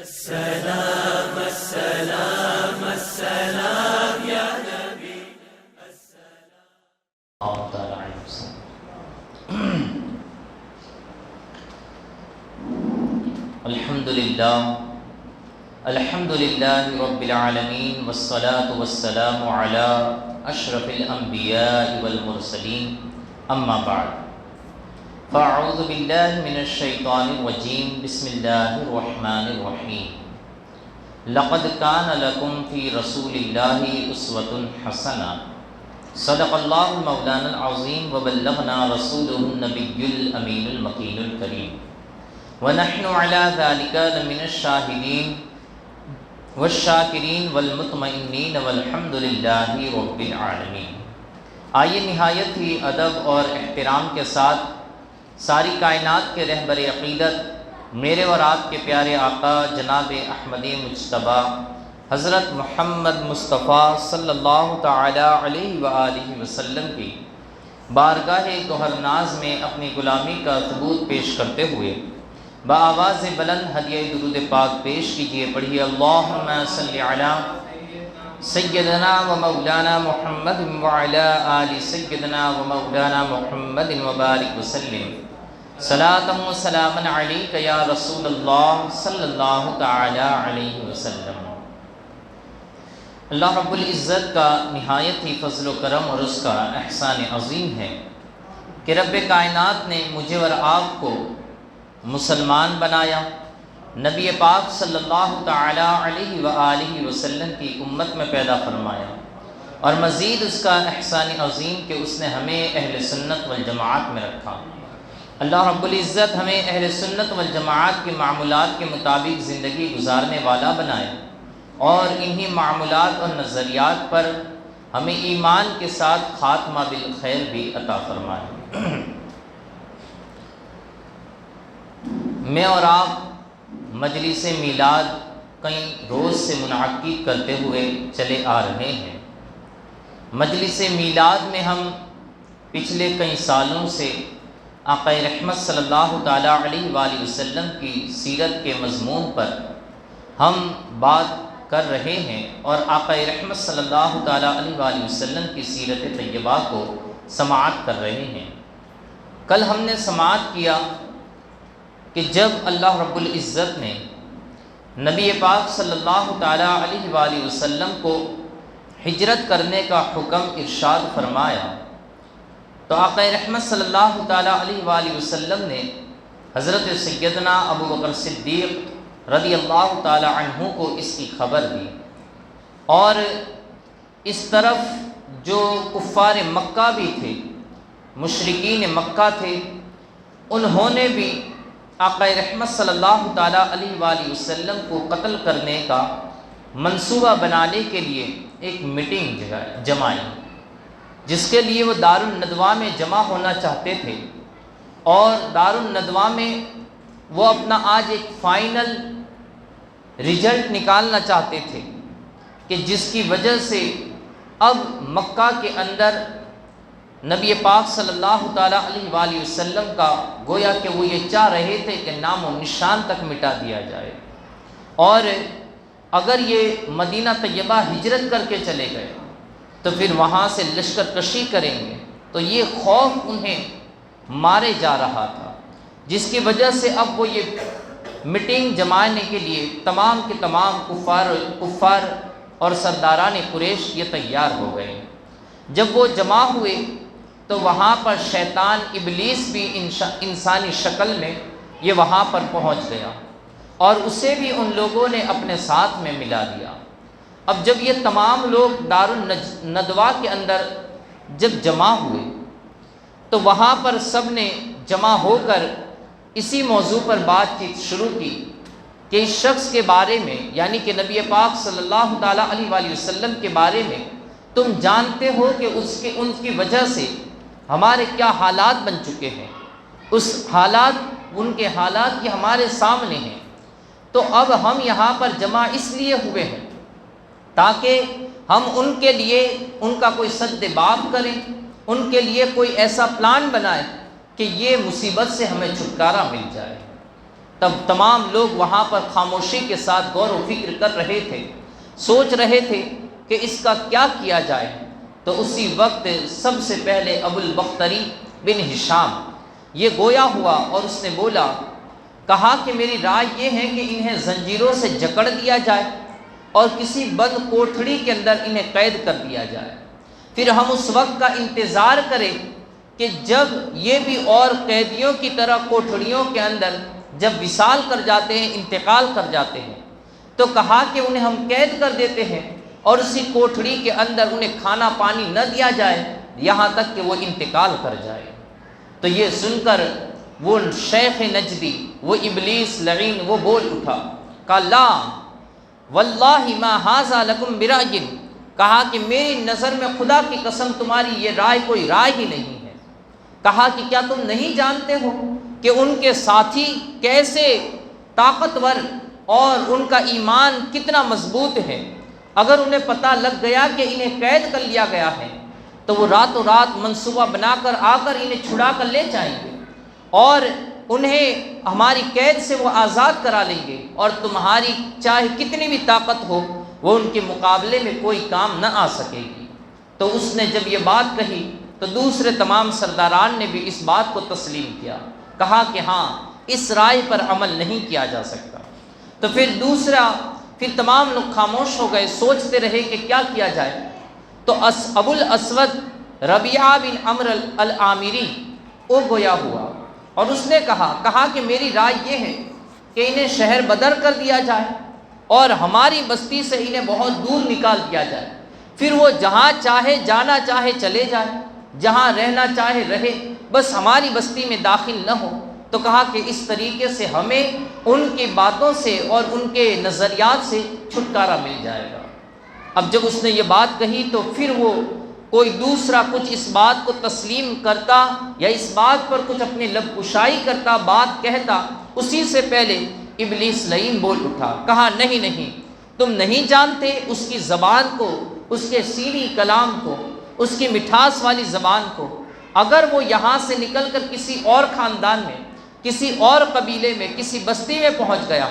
السلام السلام السلام یا نبی الحمد للہ رب العالمین والصلاة والسلام علی اشرف الانبیاء والمرسلین اما بعد فاعوذ باللہ من الشیطان الرجیم بسم اللہ الرحمن الرحیم لقد کان لکم فی رسول اللہ اسوۃ حسنہ صدق اللہ مولانا العظیم وبلغنا رسولہ النبی الامین المکین الکریم ونحن علی ذلک لمن الشاہدین والشاکرین والمطمئنین والحمد للہ رب العالمین۔ آئیے نہایت ہی ادب اور احترام کے ساتھ ساری کائنات کے رہبر عقیدت میرے اور آپ کے پیارے آقا جناب احمد مجتبیٰ حضرت محمد مصطفیٰ صلی اللہ تعالی علیہ وآلہ وسلم کی بارگاہ گوہر ناز میں اپنی غلامی کا ثبوت پیش کرتے ہوئے بآواز بلند ہدیہ درود پاک پیش کیجیے۔ پڑھیے اللہم صلی علی سیدنا و مولانا محمد وعلی آل سیدنا و مولانا محمد وبارک وسلم صلاۃ و سلاما علیک یا رسول اللہ صلی اللہ تعالی علیہ وسلم۔ اللہ رب العزت کا نہایت ہی فضل و کرم اور اس کا احسان عظیم ہے کہ رب کائنات نے مجھے اور آپ کو مسلمان بنایا، نبی پاک صلی اللہ تعالی علیہ وآلہ وسلم کی امت میں پیدا فرمایا، اور مزید اس کا احسان عظیم کہ اس نے ہمیں اہل سنت والجماعت میں رکھا۔ اللہ رب العزت ہمیں اہل سنت والجماعت کے معمولات کے مطابق زندگی گزارنے والا بنائے، اور انہی معمولات اور نظریات پر ہمیں ایمان کے ساتھ خاتمہ بالخیر بھی عطا فرمائے۔ میں اور آپ مجلس میلاد کئی روز سے منعقد کرتے ہوئے چلے آ رہے ہیں۔ مجلس میلاد میں ہم پچھلے کئی سالوں سے آقا رحمت صلی اللہ تعالی علیہ وآلہ وسلم کی سیرت کے مضمون پر ہم بات کر رہے ہیں، اور آقا رحمت صلی اللہ تعالی علیہ وآلہ وسلم کی سیرت طیبہ کو سماعت کر رہے ہیں۔ کل ہم نے سماعت کیا کہ جب اللہ رب العزت نے نبی پاک صلی اللہ تعالی علیہ وآلہ وسلم کو ہجرت کرنے کا حکم ارشاد فرمایا، تو آقا رحمت صلی اللہ تعالی علیہ وآلہ وسلم نے حضرت سیدنا ابو بکر صدیق رضی اللہ تعالی عنہ کو اس کی خبر دی، اور اس طرف جو کفار مکہ بھی تھے، مشرکین مکہ تھے، انہوں نے بھی آقا رحمت صلی اللہ تعالی علیہ وآلہ وسلم کو قتل کرنے کا منصوبہ بنانے کے لیے ایک میٹنگ جمائی، جس کے لیے وہ دار الندوہ میں جمع ہونا چاہتے تھے، اور دار الندوہ میں وہ اپنا آج ایک فائنل رزلٹ نکالنا چاہتے تھے کہ جس کی وجہ سے اب مکہ کے اندر نبی پاک صلی اللہ تعالیٰ علیہ وآلہ وسلم کا گویا کہ وہ یہ چاہ رہے تھے کہ نام و نشان تک مٹا دیا جائے، اور اگر یہ مدینہ طیبہ ہجرت کر کے چلے گئے تو پھر وہاں سے لشکر کشی کریں گے، تو یہ خوف انہیں مارے جا رہا تھا، جس کی وجہ سے اب وہ یہ میٹنگ جمانے کے لیے تمام کے تمام کفار اور سرداران قریش یہ تیار ہو گئے۔ جب وہ جمع ہوئے تو وہاں پر شیطان ابلیس بھی انسانی شکل میں یہ وہاں پر پہنچ گیا، اور اسے بھی ان لوگوں نے اپنے ساتھ میں ملا دیا۔ اب جب یہ تمام لوگ دار الندوہ کے اندر جب جمع ہوئے تو وہاں پر سب نے جمع ہو کر اسی موضوع پر بات چیت شروع کی کہ اس شخص کے بارے میں، یعنی کہ نبی پاک صلی اللہ تعالیٰ علیہ وآلہ وسلم کے بارے میں تم جانتے ہو کہ ان کی وجہ سے ہمارے کیا حالات بن چکے ہیں، ان کے حالات یہ ہمارے سامنے ہیں، تو اب ہم یہاں پر جمع اس لیے ہوئے ہیں تاکہ ہم ان کے لیے ان کا کوئی سد باب کریں، ان کے لیے کوئی ایسا پلان بنائیں کہ یہ مصیبت سے ہمیں چھٹکارا مل جائے۔ تب تمام لوگ وہاں پر خاموشی کے ساتھ غور و فکر کر رہے تھے، سوچ رہے تھے کہ اس کا کیا کیا جائے۔ تو اسی وقت سب سے پہلے ابو البختری بن ہشام یہ گویا ہوا اور اس نے بولا، کہا کہ میری رائے یہ ہے کہ انہیں زنجیروں سے جکڑ دیا جائے اور کسی بند کوٹھڑی کے اندر انہیں قید کر دیا جائے، پھر ہم اس وقت کا انتظار کریں کہ جب یہ بھی اور قیدیوں کی طرح کوٹھڑیوں کے اندر جب وصال کر جاتے ہیں، انتقال کر جاتے ہیں، تو کہا کہ انہیں ہم قید کر دیتے ہیں اور اسی کوٹھڑی کے اندر انہیں کھانا پانی نہ دیا جائے یہاں تک کہ وہ انتقال کر جائے۔ تو یہ سن کر وہ شیخ نجدی، وہ ابلیس لعین، وہ بول اٹھا، کہا لا واللہ ما ھذا لکم برأی، کہا کہ میری نظر میں خدا کی قسم تمہاری یہ رائے کوئی رائے ہی نہیں ہے۔ کہا کہ کیا تم نہیں جانتے ہو کہ ان کے ساتھی کیسے طاقتور اور ان کا ایمان کتنا مضبوط ہے؟ اگر انہیں پتہ لگ گیا کہ انہیں قید کر لیا گیا ہے تو وہ راتوں رات منصوبہ بنا کر آ کر انہیں چھڑا کر لے جائیں گے اور انہیں ہماری قید سے وہ آزاد کرا لیں گے، اور تمہاری چاہے کتنی بھی طاقت ہو وہ ان کے مقابلے میں کوئی کام نہ آ سکے گی۔ تو اس نے جب یہ بات کہی تو دوسرے تمام سرداران نے بھی اس بات کو تسلیم کیا، کہا کہ ہاں اس رائے پر عمل نہیں کیا جا سکتا۔ تو پھر تمام لوگ خاموش ہو گئے، سوچتے رہے کہ کیا کیا جائے۔ تو ابو الاسود ربیعہ بن عمرو العامری وہ گویا ہوا اور اس نے کہا کہ میری رائے یہ ہے کہ انہیں شہر بدر کر دیا جائے اور ہماری بستی سے انہیں بہت دور نکال دیا جائے، پھر وہ جہاں چاہے جانا چاہے چلے جائے، جہاں رہنا چاہے رہے، بس ہماری بستی میں داخل نہ ہو۔ تو کہا کہ اس طریقے سے ہمیں ان کی باتوں سے اور ان کے نظریات سے چھٹکارا مل جائے گا۔ اب جب اس نے یہ بات کہی تو پھر وہ کوئی دوسرا کچھ اس بات کو تسلیم کرتا یا اس بات پر کچھ اپنی لب کشائی کرتا، بات کہتا، اسی سے پہلے ابلیس لعین بول اٹھا، کہا نہیں تم نہیں جانتے اس کی زبان کو، اس کے سینی کلام کو، اس کی مٹھاس والی زبان کو۔ اگر وہ یہاں سے نکل کر کسی اور خاندان میں، کسی اور قبیلے میں، کسی بستی میں پہنچ گیا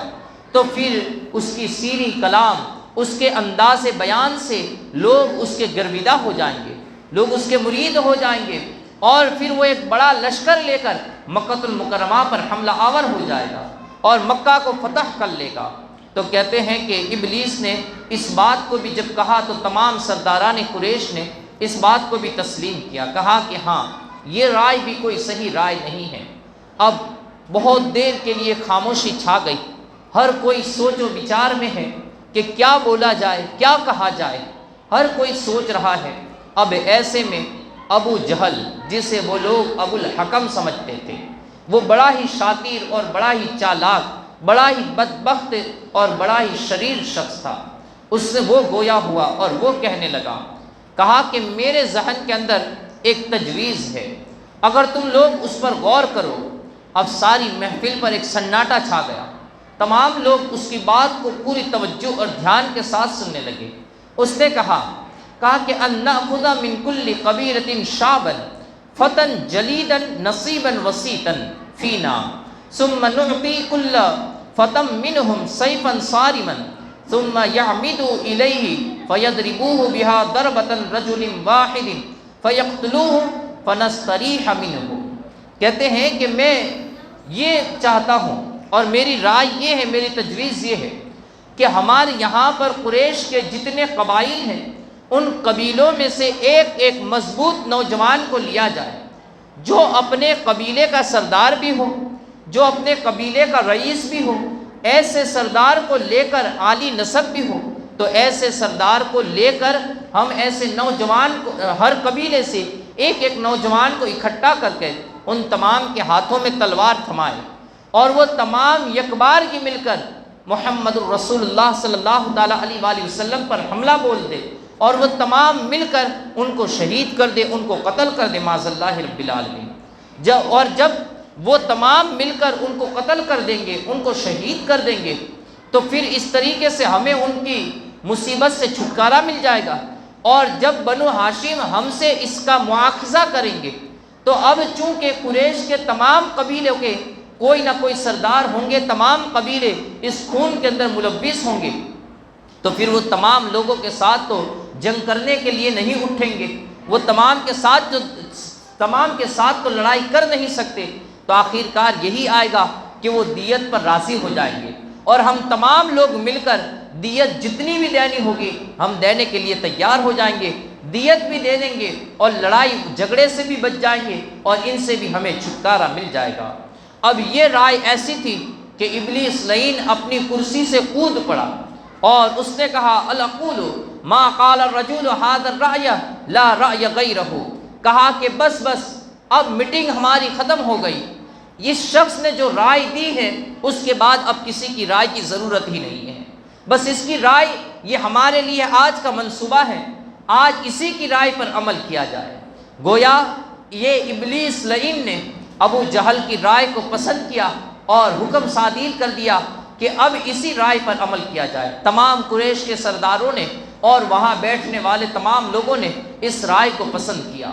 تو پھر اس کی سینی کلام، اس کے انداز بیان سے لوگ اس کے گرویدہ ہو جائیں گے، لوگ اس کے مرید ہو جائیں گے، اور پھر وہ ایک بڑا لشکر لے کر مکہ المکرمہ پر حملہ آور ہو جائے گا اور مکہ کو فتح کر لے گا۔ تو کہتے ہیں کہ ابلیس نے اس بات کو بھی جب کہا تو تمام سرداران قریش نے اس بات کو بھی تسلیم کیا، کہا کہ ہاں یہ رائے بھی کوئی صحیح رائے نہیں ہے۔ اب بہت دیر کے لیے خاموشی چھا گئی، ہر کوئی سوچ و بچار میں ہے کہ کیا بولا جائے، کیا کہا جائے، ہر کوئی سوچ رہا ہے۔ اب ایسے میں ابو جہل، جسے وہ لوگ ابو الحکم سمجھتے تھے، وہ بڑا ہی شاطر اور بڑا ہی چالاک، بڑا ہی بدبخت اور بڑا ہی شریر شخص تھا، اس سے وہ گویا ہوا اور وہ کہنے لگا، کہا کہ میرے ذہن کے اندر ایک تجویز ہے، اگر تم لوگ اس پر غور کرو۔ اب ساری محفل پر ایک سناٹا چھا گیا، تمام لوگ اس کی بات کو پوری توجہ اور دھیان کے ساتھ سننے لگے۔ اس نے کہا کہ ان ناخذ من کل قبیلۃ شعبا فتى جلیدا نصیبا وسیطا فینا ثم نعطی کل فتى منهم سیفا صارما ثم يعمدوا الیہ فیضربوه بها ضربة رجل واحد فیقتلوه فنستریح منه۔ کہتے ہیں کہ میں یہ چاہتا ہوں اور میری رائے یہ ہے، میری تجویز یہ ہے کہ ہمارے یہاں پر قریش کے جتنے قبائل ہیں ان قبیلوں میں سے ایک ایک مضبوط نوجوان کو لیا جائے، جو اپنے قبیلے کا سردار بھی ہو، جو اپنے قبیلے کا رئیس بھی ہو، ایسے سردار کو لے کر عالی نسب بھی ہو، تو ایسے سردار کو لے کر ہم ایسے نوجوان کو، ہر قبیلے سے ایک ایک نوجوان کو اکٹھا کر کے ان تمام کے ہاتھوں میں تلوار تھمائے اور وہ تمام یکبار کی مل کر محمد الرسول اللہ صلی اللہ تعالیٰ علیہ وآلہ وسلم پر حملہ بول دے اور وہ تمام مل کر ان کو شہید کر دے، ان کو قتل کر دے معاذ اللہ رب العالمین۔ جب وہ تمام مل کر ان کو قتل کر دیں گے، ان کو شہید کر دیں گے، تو پھر اس طریقے سے ہمیں ان کی مصیبت سے چھٹکارا مل جائے گا۔ اور جب بنو ہاشم ہم سے اس کا مواخذہ کریں گے تو اب چونکہ قریش کے تمام قبیلوں کے کوئی نہ کوئی سردار ہوں گے، تمام قبیلے اس خون کے اندر ملوث ہوں گے، تو پھر وہ تمام لوگوں کے ساتھ تو جنگ کرنے کے لیے نہیں اٹھیں گے، وہ تمام کے ساتھ تو لڑائی کر نہیں سکتے، تو آخر کار یہی آئے گا کہ وہ دیت پر راضی ہو جائیں گے، اور ہم تمام لوگ مل کر دیت جتنی بھی دینی ہوگی ہم دینے کے لیے تیار ہو جائیں گے، دیت بھی دے دیں گے اور لڑائی جھگڑے سے بھی بچ جائیں گے، اور ان سے بھی ہمیں چھٹکارا مل جائے گا۔ اب یہ رائے ایسی تھی کہ ابلیس لعین اپنی کرسی سے کود پڑا اور اس نے کہا الاقول ما قال الرجل هذا الرأي لا رأي غيره، کہا کہ بس اب میٹنگ ہماری ختم ہو گئی، اس شخص نے جو رائے دی ہے اس کے بعد اب کسی کی رائے کی ضرورت ہی نہیں ہے، بس اس کی رائے یہ ہمارے لیے آج کا منصوبہ ہے، آج اسی کی رائے پر عمل کیا جائے۔ گویا یہ ابلیس لعین نے ابو جہل کی رائے کو پسند کیا اور حکم صادر کر دیا کہ اب اسی رائے پر عمل کیا جائے۔ تمام قریش کے سرداروں نے اور وہاں بیٹھنے والے تمام لوگوں نے اس رائے کو پسند کیا۔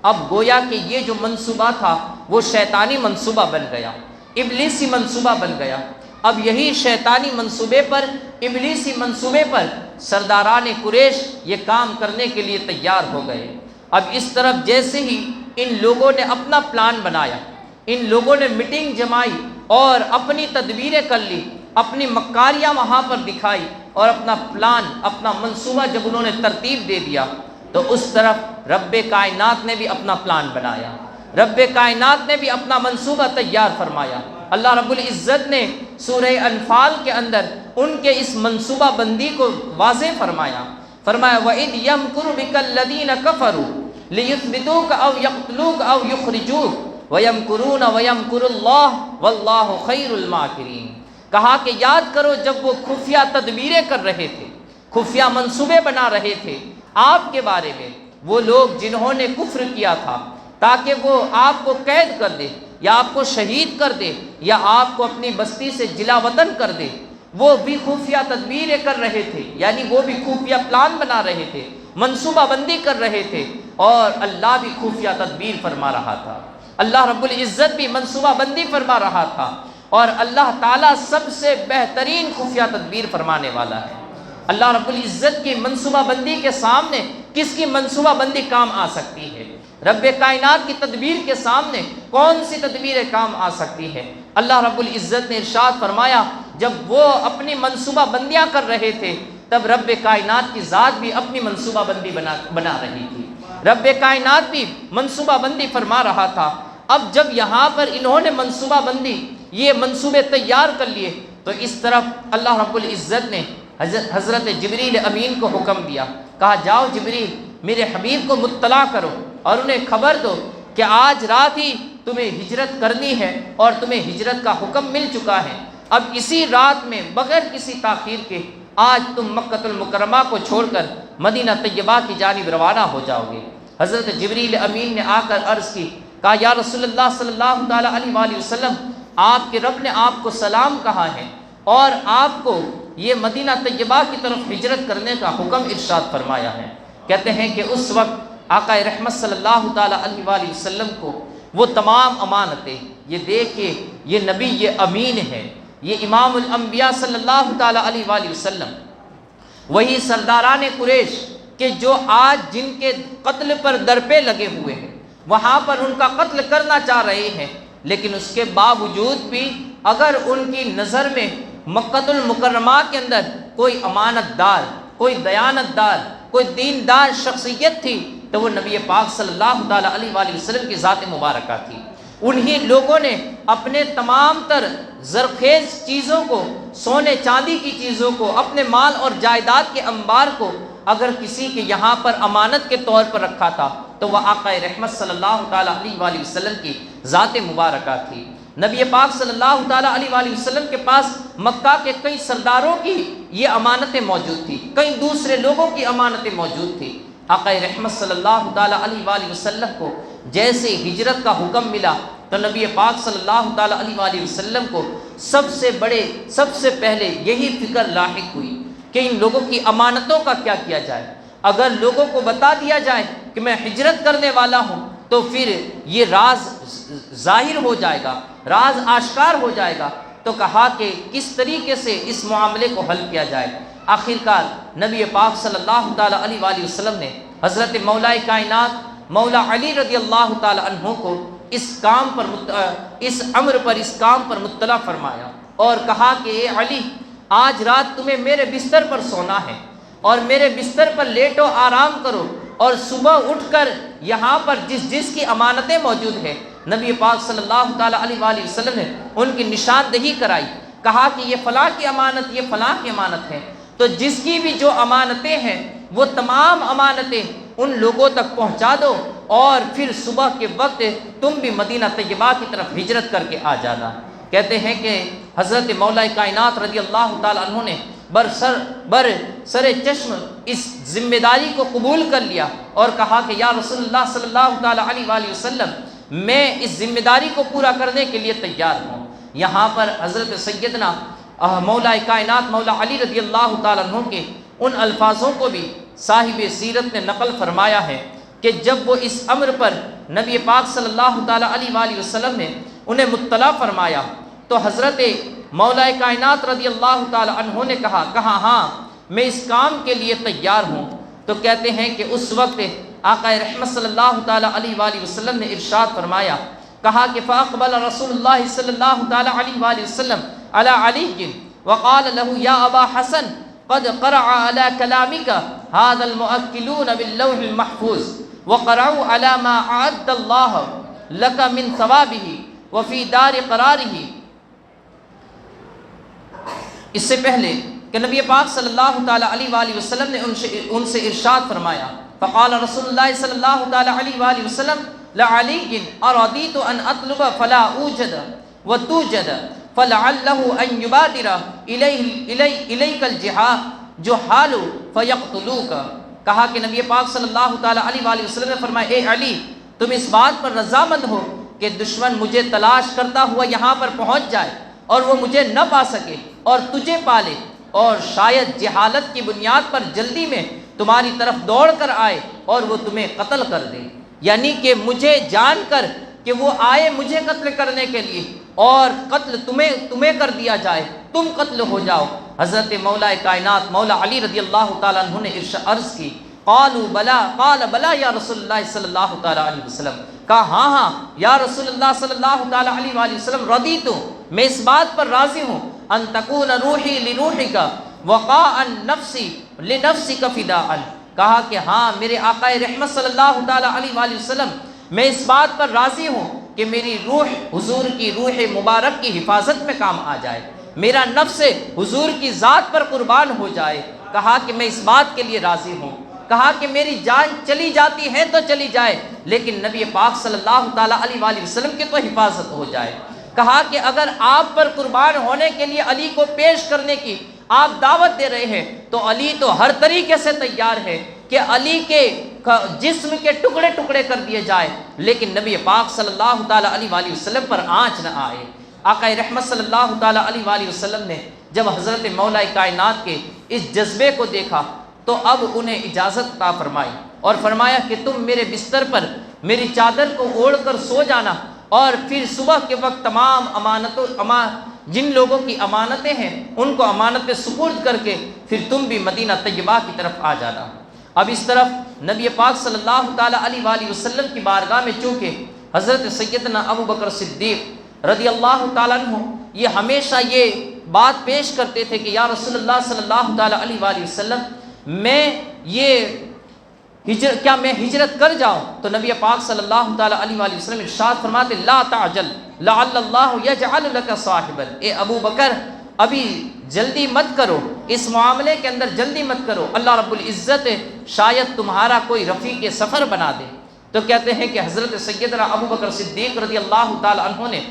اب گویا کہ یہ جو منصوبہ تھا وہ شیطانی منصوبہ بن گیا، ابلیسی منصوبہ بن گیا۔ اب یہی شیطانی منصوبے پر، ابلیسی منصوبے پر سرداران قریش یہ کام کرنے کے لیے تیار ہو گئے۔ اب اس طرف جیسے ہی ان لوگوں نے اپنا پلان بنایا، ان لوگوں نے میٹنگ جمائی اور اپنی تدبیریں کر لی، اپنی مکاریاں وہاں پر دکھائی، اور اپنا پلان، اپنا منصوبہ جب انہوں نے ترتیب دے دیا، تو اس طرف رب کائنات نے بھی اپنا پلان بنایا، رب کائنات نے بھی اپنا منصوبہ تیار فرمایا۔ اللہ رب العزت نے سورہ انفال کے اندر ان کے اس منصوبہ بندی کو واضح فرمایا، وَإِذْ يَمْكُرُ بِكَ الَّذِينَ كَفَرُوا لِيُثْبِتُوكَ أَوْ يَقْتُلُوكَ أَوْ يُخْرِجُوكَ وَيَمْكُرُونَ وَيَمْكُرُ اللَّهُ وَاللَّهُ خَيْرُ الْمَاكِرِينَ۔ کہا کہ یاد کرو جب وہ خفیہ تدبیریں کر رہے تھے، خفیہ منصوبے بنا رہے تھے آپ کے بارے میں، وہ لوگ جنہوں نے کفر کیا تھا تاکہ وہ آپ کو قید کر دے یا آپ کو شہید کر دے یا آپ کو اپنی بستی سے جلا وطن کر دے، وہ بھی خفیہ تدبیریں کر رہے تھے، یعنی وہ بھی خفیہ پلان بنا رہے تھے، منصوبہ بندی کر رہے تھے، اور اللہ بھی خفیہ تدبیر فرما رہا تھا، اللہ رب العزت بھی منصوبہ بندی فرما رہا تھا، اور اللہ تعالیٰ سب سے بہترین خفیہ تدبیر فرمانے والا ہے۔ اللہ رب العزت کی منصوبہ بندی کے سامنے کس کی منصوبہ بندی کام آ سکتی ہے؟ رب کائنات کی تدبیر کے سامنے کون سی تدبیر کام آ سکتی ہے؟ اللہ رب العزت نے ارشاد فرمایا جب وہ اپنی منصوبہ بندیاں کر رہے تھے تب رب کائنات کی ذات بھی اپنی منصوبہ بندی بنا رہی تھی، رب کائنات بھی منصوبہ بندی فرما رہا تھا۔ اب جب یہاں پر انہوں نے منصوبہ بندی، یہ منصوبے تیار کر لیے، تو اس طرف اللہ رب العزت نے حضرت جبریل امین کو حکم دیا، کہا جاؤ جبریل میرے حبیب کو مطلع کرو اور انہیں خبر دو کہ آج رات ہی تمہیں ہجرت کرنی ہے اور تمہیں ہجرت کا حکم مل چکا ہے، اب اسی رات میں بغیر کسی تاخیر کے آج تم مکہ المکرمہ کو چھوڑ کر مدینہ طیبہ کی جانب روانہ ہو جاؤ گے۔ حضرت جبریل امین نے آ کر عرض کی، کہا یا رسول اللہ صلی اللہ تعالیٰ علیہ وآلہ وسلم، آپ کے رب نے آپ کو سلام کہا ہے اور آپ کو یہ مدینہ طیبہ کی طرف ہجرت کرنے کا حکم ارشاد فرمایا ہے۔ کہتے ہیں کہ اس وقت آقا رحمت صلی اللہ تعالیٰ علیہ وآلہ وسلم کو وہ تمام امانتیں، یہ دیکھیں یہ نبی یہ امین ہے، یہ امام الانبیاء صلی اللہ تعالیٰ علیہ وآلہ وسلم، وہی سرداران قریش کہ جو آج جن کے قتل پر درپے لگے ہوئے ہیں، وہاں پر ان کا قتل کرنا چاہ رہے ہیں، لیکن اس کے باوجود بھی اگر ان کی نظر میں مکہ المکرمہ کے اندر کوئی امانت دار، کوئی دیانت دار، کوئی دیندار شخصیت تھی تو وہ نبی پاک صلی اللہ تعالیٰ علیہ وآلہ وسلم کی ذات مبارکہ تھی۔ انہی لوگوں نے اپنے تمام تر زرخیز چیزوں کو، سونے چاندی کی چیزوں کو، اپنے مال اور جائیداد کے انبار کو اگر کسی کے یہاں پر امانت کے طور پر رکھا تھا تو وہ آقا رحمت صلی اللہ تعالیٰ علیہ وآلہ وسلم کی ذات مبارکہ تھی۔ نبی پاک صلی اللہ تعالیٰ علیہ وآلہ وسلم کے پاس مکہ کے کئی سرداروں کی یہ امانتیں موجود تھی، کئی دوسرے لوگوں کی امانتیں موجود تھی۔ آقا رحمت صلی اللہ تعالیٰ علیہ وآلہ وسلم کو جیسے ہجرت کا حکم ملا تو نبی پاک صلی اللہ تعالیٰ علیہ وآلہ وسلم کو سب سے پہلے یہی فکر لاحق ہوئی کہ ان لوگوں کی امانتوں کا کیا کیا جائے۔ اگر لوگوں کو بتا دیا جائے کہ میں ہجرت کرنے والا ہوں تو پھر یہ راز ظاہر ہو جائے گا، راز آشکار ہو جائے گا۔ تو کہا کہ کس طریقے سے اس معاملے کو حل کیا جائے۔ آخرکار نبی پاک صلی اللہ تعالیٰ علیہ وآلہ وسلم نے حضرت مولا کائنات مولا علی رضی اللہ تعالیٰ عنہ کو اس امر پر اس کام پر مطلع فرمایا اور کہا کہ اے علی، آج رات تمہیں میرے بستر پر سونا ہے اور میرے بستر پر لیٹو، آرام کرو، اور صبح اٹھ کر یہاں پر جس کی امانتیں موجود ہیں نبی پاک صلی اللہ تعالیٰ علیہ وآلہ وسلم نے ان کی نشاندہی کرائی، کہا کہ یہ فلاں کی امانت، یہ فلاں کی امانت ہے۔ تو جس کی بھی جو امانتیں ہیں وہ تمام امانتیں ان لوگوں تک پہنچا دو، اور پھر صبح کے وقت تم بھی مدینہ طیبہ کی طرف ہجرت کر کے آ جانا۔ کہتے ہیں کہ حضرت مولا کائنات رضی اللہ تعالیٰ عنہ نے سر چشم اس ذمہ داری کو قبول کر لیا اور کہا کہ یا رسول اللہ صلی اللہ تعالیٰ علیہ وآلہ وسلم، میں اس ذمہ داری کو پورا کرنے کے لیے تیار ہوں۔ یہاں پر حضرت سیدنا مولا کائنات مولا علی رضی اللہ تعالیٰ عنہ کے ان الفاظوں کو بھی صاحب سیرت نے نقل فرمایا ہے کہ جب وہ اس امر پر نبی پاک صلی اللہ تعالیٰ علیہ وآلہ وسلم نے انہیں مطلع فرمایا تو حضرت مولا کائنات رضی اللہ تعالیٰ عنہ نے کہا ہاں میں اس کام کے لیے تیار ہوں۔ تو کہتے ہیں کہ اس وقت آقا رحمت صلی اللہ تعالیٰ علیہ وآلہ وسلم نے ارشاد فرمایا، کہا کہ فاقبل رسول اللہ صلی اللہ تعالیٰ علیہ وآلہ وسلم علی علی وقال له یا ابا حسن قد قرع على كلامك هذا المؤكلون باللوح المحفوظ وقرعوا على ما اعد الله لك من ثوابه وفي دار قراره۔ اس سے پہلے کہ نبی پاک صلی اللہ تعالیٰ علیہ وآلہ وسلم نے ان سے ارشاد فرمایا، فقال رسول اللہ صلی اللہ تعالیٰ علیہ وآلہ وسلم لعلی اردیت ان اطلب فلا اوجد وتوجد فلعله ان یبادر الیک الجہال فیقتلوک۔ کہا کہ نبی پاک صلی اللہ تعالیٰ علیہ وآلہ وسلم نے فرمایا، اے علی، تم اس بات پر رضامند ہو کہ دشمن مجھے تلاش کرتا ہوا یہاں پر پہنچ جائے اور وہ مجھے نہ پا سکے اور تجھے پالے، اور شاید جہالت کی بنیاد پر جلدی میں تمہاری طرف دوڑ کر آئے اور وہ تمہیں قتل کر دے، یعنی کہ مجھے جان کر کہ وہ آئے مجھے قتل کرنے کے لیے اور قتل تمہیں کر دیا جائے، تم قتل ہو جاؤ۔ حضرت مولا کائنات مولا علی رضی اللہ تعالیٰ عنہ نے عرض کی، قالوا بلا، قال بلا یا رسول اللہ صلی اللہ تعالیٰ علیہ وسلم، کہا ہاں یا رسول اللہ صلی اللہ تعالیٰ علیہ وآلہ وسلم، رضیت، میں اس بات پر راضی ہوں، ان تکون روحی لروحک وقاء نفسی لنفسک فداء، کہا کہ ہاں میرے آقا رحمت صلی اللہ تعالیٰ علیہ وآلہ وسلم، میں اس بات پر راضی ہوں کہ میری روح حضور کی روح مبارک کی حفاظت میں کام آ جائے، میرا نفس حضور کی ذات پر قربان ہو جائے۔ کہا کہ میں اس بات کے لیے راضی ہوں، کہا کہ میری جان چلی جاتی ہے تو چلی جائے لیکن نبی پاک صلی اللہ تعالیٰ علیہ وآلہ وسلم کی تو حفاظت ہو جائے۔ کہا کہ اگر آپ پر قربان ہونے کے لیے علی کو پیش کرنے کی آپ دعوت دے رہے ہیں تو علی تو ہر طریقے سے تیار ہے کہ علی کے جسم کے ٹکڑے ٹکڑے کر دیے جائے لیکن نبی پاک صلی اللہ تعالیٰ علیہ وآلہ وسلم پر آنچ نہ آئے۔ آقا رحمت صلی اللہ تعالیٰ علیہ وآلہ وسلم نے جب حضرت مولا کائنات کے اس جذبے کو دیکھا تو اب انہیں اجازت عطا فرمائی اور فرمایا کہ تم میرے بستر پر میری چادر کو اوڑھ کر سو جانا اور پھر صبح کے وقت تمام جن لوگوں کی امانتیں ہیں ان کو امانتیں سپرد کر کے پھر تم بھی مدینہ طیبہ کی طرف آ جانا۔ اب اس طرف نبی پاک صلی اللہ تعالیٰ علیہ وآلہ وسلم کی بارگاہ میں چونکہ حضرت سیدنا ابو بکر صدیق رضی اللہ تعالیٰ عنہ یہ ہمیشہ یہ بات پیش کرتے تھے کہ یا رسول اللہ صلی اللہ تعالیٰ علیہ وآلہ وسلم کیا میں ہجرت کر جاؤں؟ تو نبی پاک صلی اللہ تعالیٰ علیہ وآلہ وسلم ارشاد فرماتے لا تعجل لعل اللہ یجعل لک صاحبا، اے ابو بکر ابھی جلدی مت کرو، اس معاملے کے اندر جلدی مت کرو، اللہ رب العزت شاید تمہارا کوئی رفیق سفر بنا دے۔ تو کہتے ہیں کہ حضرت سیدنا ابو بکر صدیق رضی اللہ تعالیٰ عنہ نے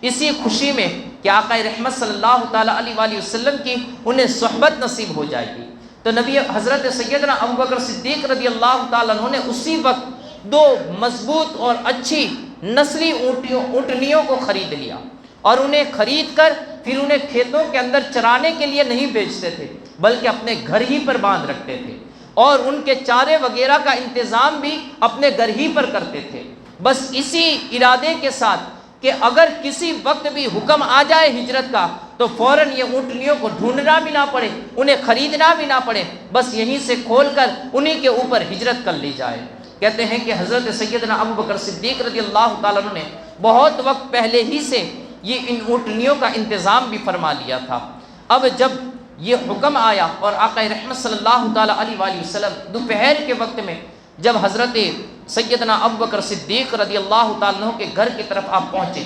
اسی خوشی میں کہ آقا رحمت صلی اللہ تعالیٰ علیہ وآلہ وسلم کی انہیں صحبت نصیب ہو جائے گی، تو نبی حضرت سیدنا ابو بکر صدیق رضی اللہ تعالیٰ عنہ نے اسی وقت 2 مضبوط اور اچھی نسلی اونٹنیوں کو خرید لیا اور انہیں خرید کر پھر انہیں کھیتوں کے اندر چرانے کے لیے نہیں بیچتے تھے بلکہ اپنے گھر ہی پر باندھ رکھتے تھے اور ان کے چارے وغیرہ کا انتظام بھی اپنے گھر ہی پر کرتے تھے۔ بس اسی ارادے کے ساتھ کہ اگر کسی وقت بھی حکم آ جائے ہجرت کا تو فوراً یہ اونٹنیوں کو ڈھونڈنا بھی نہ پڑے، انہیں خریدنا بھی نہ پڑے، بس یہیں سے کھول کر انہی کے اوپر ہجرت کر لی جائے۔ کہتے ہیں کہ حضرت سیدنا ابو بکر صدیق رضی اللہ تعالیٰ عنہ نے بہت وقت پہلے ہی سے یہ ان اونٹنیوں کا انتظام بھی فرما لیا تھا۔ اب جب یہ حکم آیا اور آقا رحمت صلی اللہ تعالیٰ علیہ وآلہ وسلم دوپہر کے وقت میں جب حضرت سیدنا ابو بکر صدیق رضی اللہ تعالیٰ عنہ کے گھر کی طرف آپ پہنچے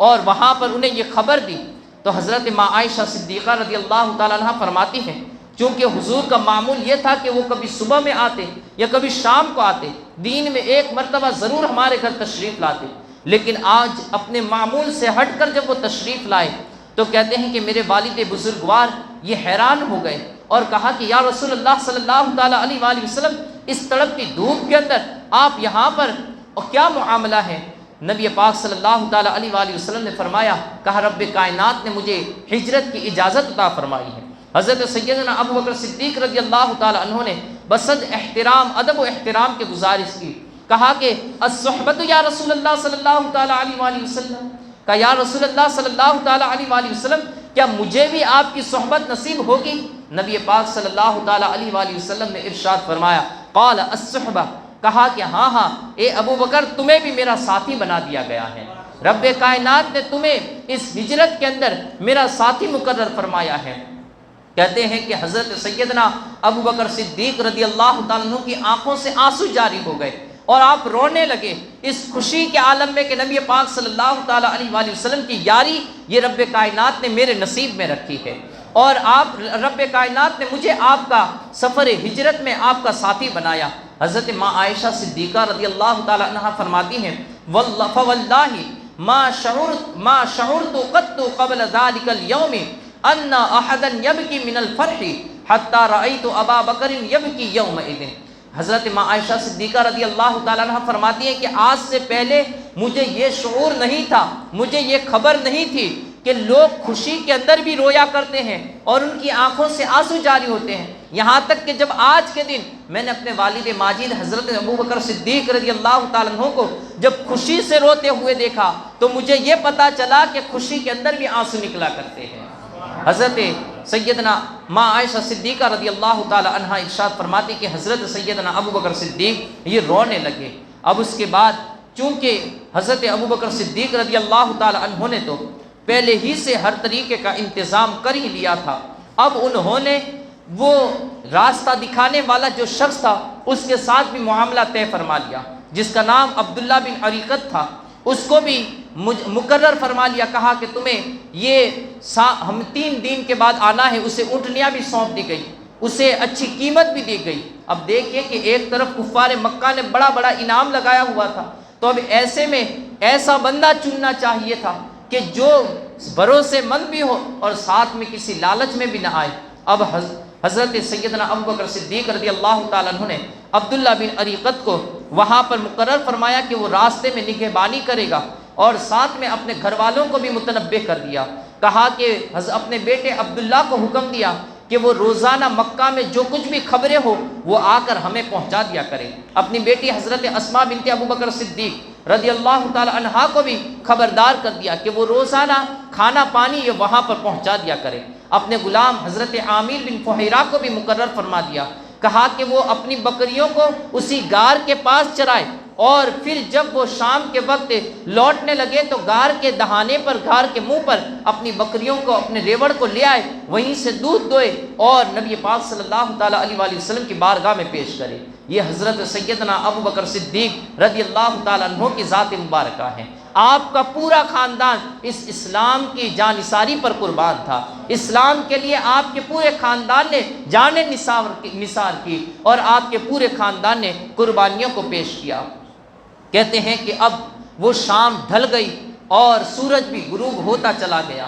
اور وہاں پر انہیں یہ خبر دی تو حضرت ماں عائشہ صدیقہ رضی اللہ تعالیٰ عنہ فرماتی ہیں چونکہ حضور کا معمول یہ تھا کہ وہ کبھی صبح میں آتے یا کبھی شام کو آتے، دین میں ایک مرتبہ ضرور ہمارے گھر تشریف لاتے، لیکن آج اپنے معمول سے ہٹ کر جب وہ تشریف لائے تو کہتے ہیں کہ میرے والد بزرگوار یہ حیران ہو گئے اور کہا کہ یا رسول اللہ صلی اللہ تعالیٰ علیہ وآلہ وسلم اس تڑپتی دھوپ کے اندر آپ یہاں پر اور کیا معاملہ ہے؟ نبی پاک صلی اللہ تعالیٰ علیہ وآلہ وسلم نے فرمایا، کہا رب کائنات نے مجھے ہجرت کی اجازت عطا فرمائی ہے۔ حضرت سیدنا ابو بکر صدیق رضی اللہ تعالیٰ عنہ نے بصد احترام، ادب و احترام کی گزارش کی، کہا کہ الصحبت یا رسول اللہ صلی اللہ تعالیٰ علیہ وآلہ وسلم، کہا یا رسول اللہ صلی اللہ تعالیٰ علیہ وآلہ وسلم کیا مجھے بھی آپ کی صحبت نصیب ہوگی؟ نبی پاک صلی اللہ تعالیٰ علیہ وآلہ وسلم نے ارشاد فرمایا قال الصحبہ، کہا کہ ہاں ہاں اے ابو بکر تمہیں بھی میرا ساتھی بنا دیا گیا ہے، رب کائنات نے تمہیں اس ہجرت کے اندر میرا ساتھی مقرر فرمایا ہے۔ کہتے ہیں کہ حضرت سیدنا ابو بکر صدیق رضی اللہ تعالیٰ عنہ کی آنکھوں سے آنسو جاری ہو گئے اور آپ رونے لگے اس خوشی کے عالم میں کہ نبی پاک صلی اللہ تعالیٰ علیہ وآلہ وسلم کی یاری یہ رب کائنات نے میرے نصیب میں رکھی ہے اور آپ رب کائنات نے مجھے آپ کا سفر ہجرت میں آپ کا ساتھی بنایا۔ حضرت ماں عائشہ صدیقہ رضی اللہ تعالیٰ عنہ فرماتی ہیں فواللہ ما شعرت قط قبل ذلك اليوم ان احدا يبكي من الفرح حتى رأيت ابا بکر يبكي يومئذ۔ حضرت ماں عائشہ صدیقہ رضی اللہ تعالیٰ عنہ فرماتی ہیں کہ آج سے پہلے مجھے یہ شعور نہیں تھا، مجھے یہ خبر نہیں تھی کہ لوگ خوشی کے اندر بھی رویا کرتے ہیں اور ان کی آنکھوں سے آنسو جاری ہوتے ہیں، یہاں تک کہ جب آج کے دن میں نے اپنے والد ماجد حضرت ابو بکر صدیق رضی اللہ تعالیٰ عنہ کو جب خوشی سے روتے ہوئے دیکھا تو مجھے یہ پتا چلا کہ خوشی کے اندر بھی آنسو نکلا کرتے ہیں۔ حضرت سیدنا ماں عائشہ صدیقہ رضی اللہ تعالی عنہ ارشاد فرماتی کہ حضرت سیدنا ابو بکر صدیق یہ رونے لگے۔ اب اس کے بعد چونکہ حضرت ابو بکر صدیق رضی اللہ تعالی عنہ نے تو پہلے ہی سے ہر طریقے کا انتظام کر ہی لیا تھا، اب انہوں نے وہ راستہ دکھانے والا جو شخص تھا اس کے ساتھ بھی معاملہ طے فرما لیا، جس کا نام عبداللہ بن عریقت تھا، اس کو بھی مقرر فرما لیا، کہا کہ تمہیں یہ ہم 3 دن کے بعد آنا ہے۔ اسے اونٹنیاں بھی سونپ دی گئی، اسے اچھی قیمت بھی دی گئی۔ اب دیکھیے کہ ایک طرف کفار مکہ نے بڑا بڑا انعام لگایا ہوا تھا، تو اب ایسے میں ایسا بندہ چننا چاہیے تھا کہ جو بھروسے مند بھی ہو اور ساتھ میں کسی لالچ میں بھی نہ آئے۔ اب حضرت سیدنا ابو بکر صدیق رضی اللہ تعالیٰ عنہ نے عبداللہ بن عریقت کو وہاں پر مقرر فرمایا کہ وہ راستے میں نگہبانی کرے گا اور ساتھ میں اپنے گھر والوں کو بھی متنبہ کر دیا، کہا کہ اپنے بیٹے عبداللہ کو حکم دیا کہ وہ روزانہ مکہ میں جو کچھ بھی خبریں ہو وہ آ کر ہمیں پہنچا دیا کرے۔ اپنی بیٹی حضرت اسماء بنت ابو بکر صدیق رضی اللہ تعالی عنہا کو بھی خبردار کر دیا کہ وہ روزانہ کھانا پانی یہ وہاں پر پہنچا دیا کرے۔ اپنے غلام حضرت عامر بن فہیرہ کو بھی مقرر فرما دیا، کہا کہ وہ اپنی بکریوں کو اسی غار کے پاس چرائے اور پھر جب وہ شام کے وقت لوٹنے لگے تو غار کے دہانے پر، غار کے منہ پر اپنی بکریوں کو، اپنے ریوڑ کو لے آئے، وہیں سے دودھ دوئے اور نبی پاک صلی اللہ تعالیٰ علیہ وآلہ وسلم کی بارگاہ میں پیش کرے۔ یہ حضرت سیدنا ابو بکر صدیق رضی اللہ تعالیٰ عنہ کی ذات مبارکہ ہے۔ آپ کا پورا خاندان اس اسلام کی جانثاری پر قربان تھا، اسلام کے لیے آپ کے پورے خاندان نے جانیں نثار کی اور آپ کے پورے خاندان نے قربانیوں کو پیش کیا۔ کہتے ہیں کہ اب وہ شام ڈھل گئی اور سورج بھی غروب ہوتا چلا گیا۔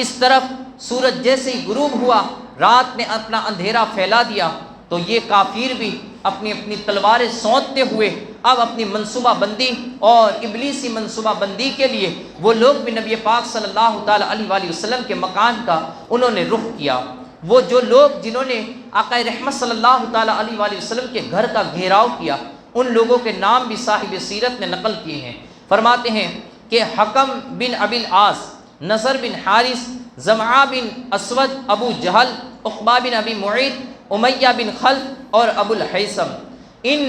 اس طرف سورج جیسے ہی غروب ہوا، رات نے اپنا اندھیرا پھیلا دیا، تو یہ کافر بھی اپنی اپنی تلواریں سونتتے ہوئے اب اپنی منصوبہ بندی اور ابلیسی منصوبہ بندی کے لیے وہ لوگ بھی نبی پاک صلی اللہ تعالیٰ علیہ وآلہ وسلم کے مکان کا انہوں نے رخ کیا۔ وہ جو لوگ جنہوں نے آقا رحمت صلی اللہ تعالیٰ علیہ وآلہ وسلم کے گھر کا گھیراؤ کیا، ان لوگوں کے نام بھی صاحب سیرت نے نقل کیے ہیں۔ فرماتے ہیں کہ حکم بن ابی العاص، نصر بن حارث، زمعہ بن اسود، ابو جہل، عقبہ بن ابی معیط، امیہ بن خلف اور ابو الحیثم، ان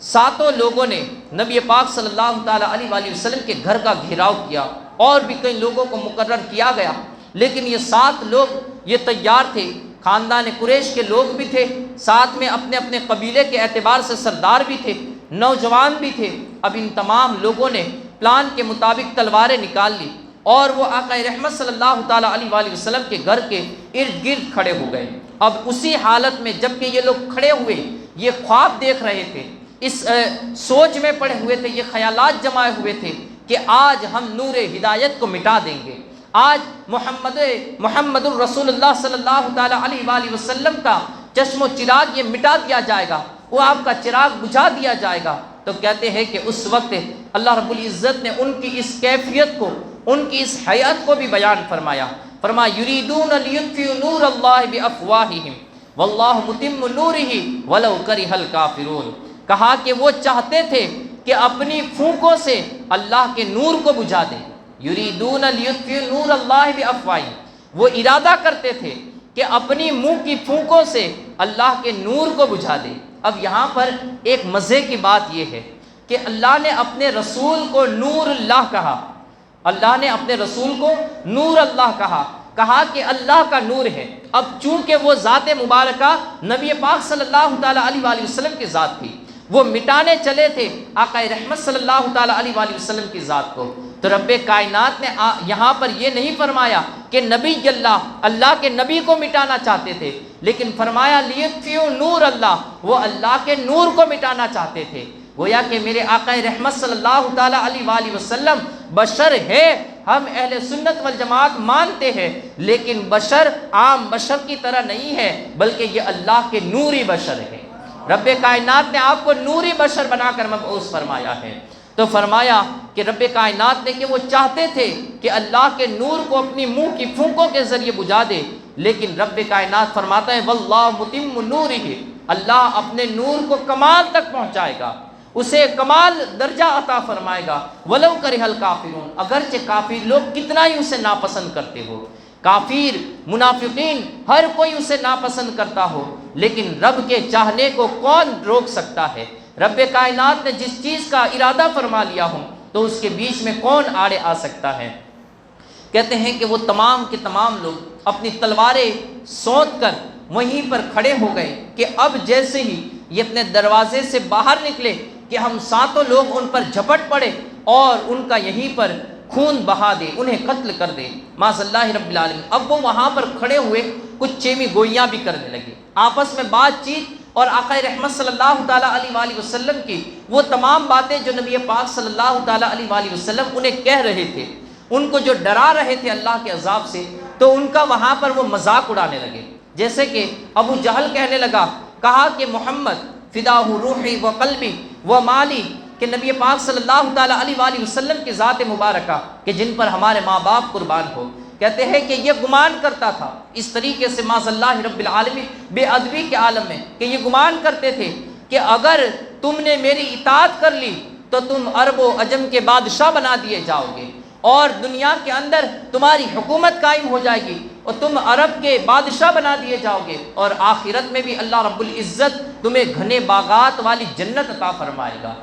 7 لوگوں نے نبی پاک صلی اللہ تعالیٰ علیہ وآلہ وسلم کے گھر کا گھیراؤ کیا، اور بھی کئی لوگوں کو مقرر کیا گیا، لیکن یہ 7 لوگ یہ تیار تھے، خاندان قریش کے لوگ بھی تھے، ساتھ میں اپنے اپنے قبیلے کے اعتبار سے سردار بھی تھے، نوجوان بھی تھے۔ اب ان تمام لوگوں نے پلان کے مطابق تلواریں نکال لی اور وہ آقا رحمت صلی اللہ تعالیٰ علیہ وآلہ وسلم کے گھر کے ارد گرد کھڑے ہو گئے۔ اب اسی حالت میں جب کہ یہ لوگ کھڑے ہوئے، یہ خواب دیکھ رہے تھے، اس سوچ میں پڑے ہوئے تھے، یہ خیالات جمائے ہوئے تھے کہ آج ہم نور ہدایت کو مٹا دیں گے، آج محمد الرسول اللہ صلی اللہ تعالیٰ علیہ وآلہ وسلم کا چشم و چراغ یہ مٹا دیا جائے گا، وہ آپ کا چراغ بجھا دیا جائے گا۔ تو کہتے ہیں کہ اس وقت اللہ رب العزت نے ان کی اس کیفیت کو، ان کی اس حیات کو بھی بیان فرمایا۔ فرمایا یریدون لیطفئوا نور اللہ بافواہہم واللہ متم نورہ ولو کرہ الکافرون۔ کہا کہ وہ چاہتے تھے کہ اپنی پھونکوں سے اللہ کے نور کو بجھا دیں۔ یریدون لیطفئوا نور اللہ بافواہہم، وہ ارادہ کرتے تھے کہ اپنی منہ کی پھونکوں سے اللہ کے نور کو بجھا دیں۔ اب یہاں پر ایک مزے کی بات یہ ہے کہ اللہ نے اپنے رسول کو نور اللہ کہا، اللہ نے اپنے رسول کو نور اللہ کہا کہ اللہ کا نور ہے۔ اب چونکہ وہ ذات مبارکہ نبی پاک صلی اللہ تعالیٰ علیہ وآلہ وسلم کی ذات تھی، وہ مٹانے چلے تھے آقا رحمت صلی اللہ تعالیٰ علیہ وآلہ وسلم کی ذات کو، تو رب کائنات نے یہاں پر یہ نہیں فرمایا کہ نبی اللہ کے نبی کو مٹانا چاہتے تھے، لیکن فرمایا لیطفئوا نور اللہ، وہ اللہ کے نور کو مٹانا چاہتے تھے۔ گویا کہ میرے آقا رحمت صلی اللہ تعالیٰ علیہ وآلہ وسلم بشر ہے، ہم اہل سنت والجماعت مانتے ہیں، لیکن بشر عام بشر کی طرح نہیں ہے، بلکہ یہ اللہ کے نوری بشر ہے۔ رب کائنات نے آپ کو نوری بشر بنا کر مبعوث فرمایا ہے۔ تو فرمایا کہ رب کائنات نے کہ وہ چاہتے تھے کہ اللہ کے نور کو اپنی منہ کی پھونکوں کے ذریعے بجھا دے، لیکن رب کائنات فرماتا ہے واللہ متم نورہ، اللہ اپنے نور کو کمال تک پہنچائے گا، اسے کمال درجہ عطا فرمائے گا۔ ولو کرہ الکافرون، اگرچہ کافر لوگ کتنا ہی اسے ناپسند کرتے ہو، کافر منافقین ہر کوئی اسے ناپسند کرتا ہو، لیکن رب کے چاہنے کو کون روک سکتا ہے؟ رب کائنات نے جس چیز کا ارادہ فرما لیا ہو تو اس کے بیچ میں کون آڑے آ سکتا ہے؟ کہتے ہیں کہ وہ تمام کے تمام لوگ اپنی تلواریں سونت کر وہیں پر کھڑے ہو گئے کہ اب جیسے ہی یہ اپنے دروازے سے باہر نکلے کہ ہم 7 لوگ ان پر جھپٹ پڑے اور ان کا یہیں پر خون بہا دے، انہیں قتل کر دے، معاذ اللہ رب العالمین۔ اب وہ وہاں پر کھڑے ہوئے کچھ چیمی گوئیاں بھی کرنے لگے، آپس میں بات چیت، اور آقا رحمت صلی اللہ تعالیٰ علیہ وآلہ وسلم کی وہ تمام باتیں جو نبی پاک صلی اللہ تعالیٰ علیہ وآلہ وسلم انہیں کہہ رہے تھے، ان کو جو ڈرا رہے تھے اللہ کے عذاب سے، تو ان کا وہاں پر وہ مذاق اڑانے لگے۔ جیسے کہ ابو جہل کہنے لگا، کہا کہ محمد فداہ روحی و قلبی و مالی، کہ نبی پاک صلی اللہ تعالیٰ علیہ وآلہ وسلم کی ذات مبارکہ کہ جن پر ہمارے ماں باپ قربان ہو، کہتے ہیں کہ یہ گمان کرتا تھا اس طریقے سے معاذ اللہ رب العالمین بے ادبی کے عالم میں، کہ یہ گمان کرتے تھے کہ اگر تم نے میری اطاعت کر لی تو تم عرب و عجم کے بادشاہ بنا دیے جاؤ گے، اور دنیا کے اندر تمہاری حکومت قائم ہو جائے گی اور تم عرب کے بادشاہ بنا دیے جاؤ گے، اور آخرت میں بھی اللہ رب العزت تمہیں گھنے باغات والی جنت عطا فرمائے گا،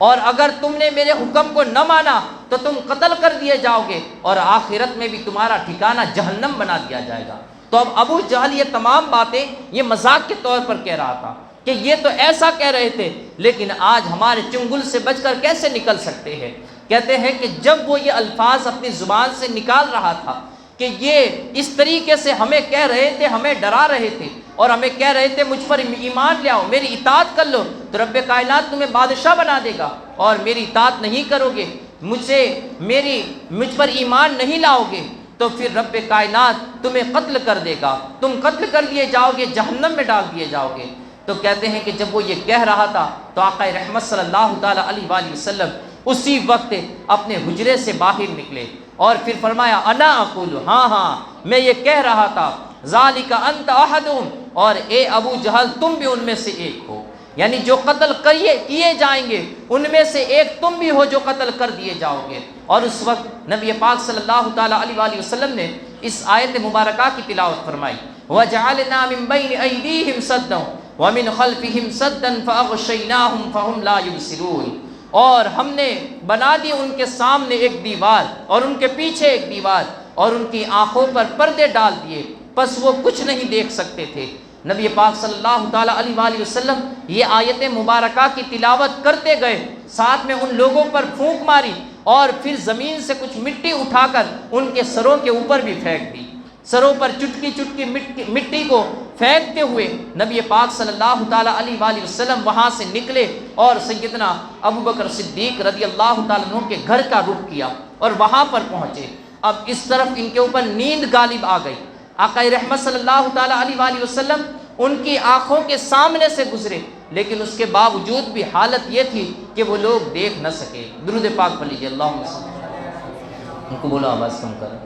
اور اگر تم نے میرے حکم کو نہ مانا تو تم قتل کر دیے جاؤ گے، اور آخرت میں بھی تمہارا ٹھکانہ جہنم بنا دیا جائے گا۔ تو اب ابو جہل یہ تمام باتیں یہ مذاق کے طور پر کہہ رہا تھا کہ یہ تو ایسا کہہ رہے تھے، لیکن آج ہمارے چنگل سے بچ کر کیسے نکل سکتے ہیں؟ کہتے ہیں کہ جب وہ یہ الفاظ اپنی زبان سے نکال رہا تھا کہ یہ اس طریقے سے ہمیں کہہ رہے تھے، ہمیں ڈرا رہے تھے، اور ہمیں کہہ رہے تھے مجھ پر ایمان لے آؤ، میری اطاعت کر لو تو رب کائنات تمہیں بادشاہ بنا دے گا، اور میری اطاعت نہیں کرو گے، مجھ پر ایمان نہیں لاؤ گے تو پھر رب کائنات تمہیں قتل کر دے گا، تم قتل کر دیے جاؤ گے، جہنم میں ڈال دیے جاؤ گے۔ تو کہتے ہیں کہ جب وہ یہ کہہ رہا تھا تو آقا رحمت صلی اللہ تعالیٰ علیہ وآلہ وسلم اسی وقت اپنے حجرے سے باہر نکلے اور پھر فرمایا انا اقول، ہاں میں یہ کہہ رہا تھا، ذالک انت احدہم، اور اے ابو جہل تم بھی ان میں سے ایک ہو، یعنی جو قتل کیے جائیں گے ان میں سے ایک تم بھی ہو جو قتل کر دیے جاؤ گے۔ اور اس وقت نبی پاک صلی اللہ تعالیٰ علیہ وآلہ وسلم نے اس آیت مبارکہ کی تلاوت فرمائی، وَجَعَلْنَا مِن بَيْنِ أَيْدِيهِمْ سَدًّا وَمِنْ خَلْفِهِمْ سَدًّا فَأَغْشَيْنَاهُمْ فَهُمْ لَا يُبْصِرُونَ، اور ہم نے بنا دی ان کے سامنے ایک دیوار اور ان کے پیچھے ایک دیوار، اور ان کی آنکھوں پر پردے ڈال دیے، پس وہ کچھ نہیں دیکھ سکتے تھے۔ نبی پاک صلی اللہ تعالیٰ علیہ وآلہ وسلم یہ آیت مبارکہ کی تلاوت کرتے گئے، ساتھ میں ان لوگوں پر پھونک ماری اور پھر زمین سے کچھ مٹی اٹھا کر ان کے سروں کے اوپر بھی پھینک دی۔ سروں پر چٹکی چٹکی مٹی کو پھینکتے ہوئے نبی پاک صلی اللہ تعالیٰ علیہ وآلہ وسلم وہاں سے نکلے اور سیدنا ابوبکر صدیق رضی اللہ تعالیٰ عنہ کے گھر کا رخ کیا اور وہاں پر پہنچے۔ اب اس طرف ان کے اوپر نیند غالب آ گئی۔ آقا رحمت صلی اللہ تعالیٰ علیہ وآلہ وسلم ان کی آنکھوں کے سامنے سے گزرے، لیکن اس کے باوجود بھی حالت یہ تھی کہ وہ لوگ دیکھ نہ سکے۔ درود پاک پڑھ لیجیے، اللہم صلی اللہ علیہ وسلم۔ ان کو بولو آواز کم کریں۔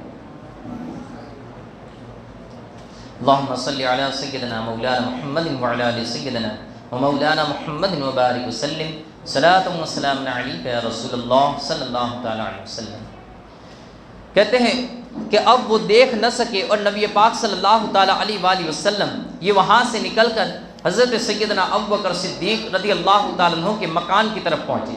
اللہم صلی علی سیدنا مولانا محمد وعلی آل سیدنا ومولانا محمد وبارک وسلم، صلاۃ و سلام علیک یا رسول اللہ صلی اللہ تعالیٰ علیہ وسلم۔ کہتے ہیں کہ اب وہ دیکھ نہ سکے اور نبی پاک صلی اللہ تعالیٰ علیہ وآلہ وسلم یہ وہاں سے نکل کر حضرت سیدنا ابوبکر صدیق رضی اللہ تعالیٰ عنہ کے مکان کی طرف پہنچے۔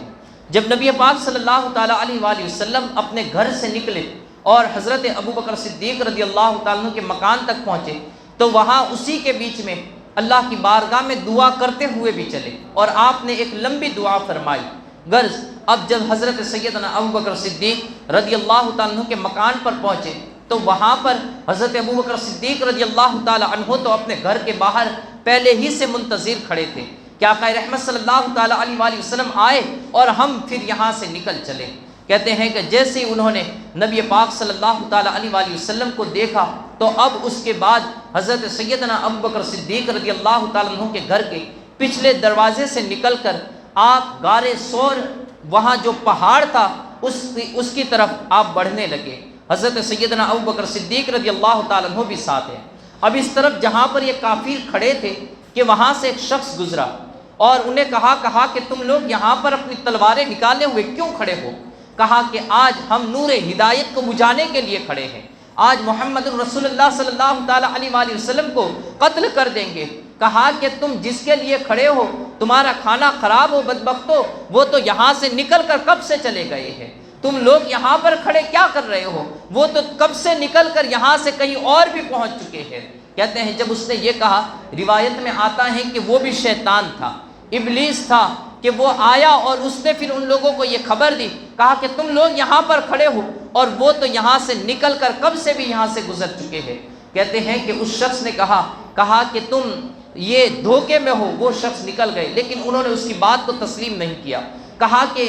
جب نبی پاک صلی اللہ تعالیٰ علیہ وآلہ وسلم اپنے گھر سے نکلے اور حضرت ابوبکر صدیق رضی اللہ تعالیٰ عنہ کے مکان تک پہنچے تو وہاں اسی کے بیچ میں اللہ کی بارگاہ میں دعا کرتے ہوئے بھی چلے اور آپ نے ایک لمبی دعا فرمائی۔ غرض اب جب حضرت سیدنا ابوبکر صدیق رضی اللہ تعالیٰ عنہ کے مکان پر پہنچے تو وہاں پر حضرت ابوبکر صدیق رضی اللہ تعالیٰ عنہ تو اپنے گھر کے باہر پہلے ہی سے منتظر کھڑے تھے کہ آقا رحمت صلی اللہ تعالیٰ علیہ وآلہ وسلم آئے اور ہم پھر یہاں سے نکل چلے۔ کہتے ہیں کہ جیسے ہی انہوں نے نبی پاک صلی اللہ تعالیٰ علیہ وآلہ وسلم کو دیکھا تو اب اس کے بعد حضرت سیدنا ابوبکر صدیق رضی اللہ تعالیٰ عنہ کے گھر کے پچھلے دروازے سے نکل کر آپ غار سور، وہاں جو پہاڑ تھا اس کی طرف آپ بڑھنے لگے۔ حضرت سیدنا ابوبکر صدیق رضی اللہ تعالیٰ عنہ بھی ساتھ ہیں۔ اب اس طرف جہاں پر یہ کافر کھڑے تھے کہ وہاں سے ایک شخص گزرا اور انہیں کہا کہ تم لوگ یہاں پر اپنی تلواریں نکالے ہوئے کیوں کھڑے ہو؟ کہا کہ آج ہم نور ہدایت کو بجھانے کے لیے کھڑے ہیں، آج محمد رسول اللہ صلی اللہ تعالیٰ علیہ وآلہ وسلم کو قتل کر دیں گے۔ کہا کہ تم جس کے لیے کھڑے ہو تمہارا کھانا خراب ہو بدبختو، وہ تو یہاں سے نکل کر کب سے چلے گئے ہیں، تم لوگ یہاں پر کھڑے کیا کر رہے ہو؟ وہ تو کب سے نکل کر یہاں سے کہیں اور بھی پہنچ چکے ہیں۔ کہتے ہیں جب اس نے یہ کہا، روایت میں آتا ہے کہ وہ بھی شیطان تھا، ابلیس تھا، کہ وہ آیا اور اس نے پھر ان لوگوں کو یہ خبر دی، کہا کہ تم لوگ یہاں پر کھڑے ہو اور وہ تو یہاں سے نکل کر کب سے بھی یہاں سے گزر چکے ہیں۔ کہتے ہیں کہ اس شخص نے کہا کہ تم یہ دھوکے میں ہو۔ وہ شخص نکل گئے لیکن انہوں نے اس کی بات کو تسلیم نہیں کیا۔ کہا کہ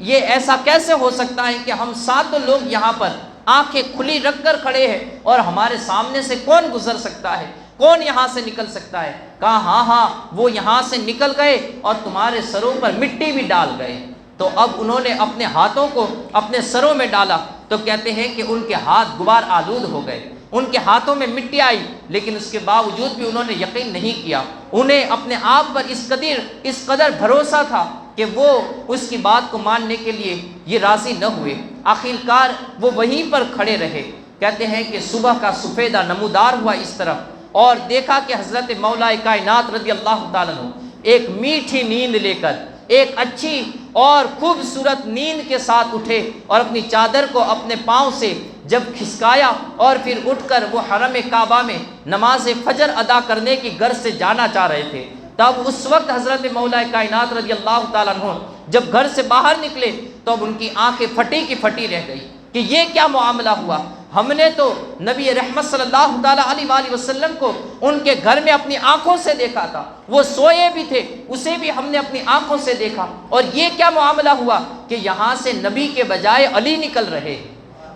یہ ایسا کیسے ہو سکتا ہے کہ ہم ساتوں لوگ یہاں پر آنکھیں کھلی رکھ کر کھڑے ہیں اور ہمارے سامنے سے کون گزر سکتا ہے، کون یہاں سے نکل سکتا ہے؟ کہا ہاں وہ یہاں سے نکل گئے اور تمہارے سروں پر مٹی بھی ڈال گئے۔ تو اب انہوں نے اپنے ہاتھوں کو اپنے سروں میں ڈالا تو کہتے ہیں کہ ان کے ہاتھ غبار آلود ہو گئے، ان کے ہاتھوں میں مٹی آئی، لیکن اس کے باوجود بھی انہوں نے یقین نہیں کیا۔ انہیں اپنے آپ پر اس قدر بھروسہ تھا کہ وہ اس کی بات کو ماننے کے لیے یہ راضی نہ ہوئے۔ آخرکار وہ وہیں پر کھڑے رہے۔ کہتے ہیں کہ صبح کا سفیدہ نمودار ہوا اس طرف اور دیکھا کہ حضرت مولا کائنات رضی اللہ تعالیٰ عنہ ایک میٹھی نیند لے کر، ایک اچھی اور خوبصورت نیند کے ساتھ اٹھے اور اپنی چادر کو اپنے پاؤں سے جب کھسکایا اور پھر اٹھ کر وہ حرم کعبہ میں نماز فجر ادا کرنے کی غرض سے جانا چاہ رہے تھے، تب اس وقت حضرت مولا کائنات رضی اللہ تعالیٰ عنہ جب گھر سے باہر نکلے تو اب ان کی آنکھیں پھٹی کی پھٹی رہ گئی کہ یہ کیا معاملہ ہوا۔ ہم نے تو نبی رحمت صلی اللہ تعالیٰ علیہ وآلہ وسلم کو ان کے گھر میں اپنی آنکھوں سے دیکھا تھا، وہ سوئے بھی تھے، اسے بھی ہم نے اپنی آنکھوں سے دیکھا، اور یہ کیا معاملہ ہوا کہ یہاں سے نبی کے بجائے علی نکل رہے،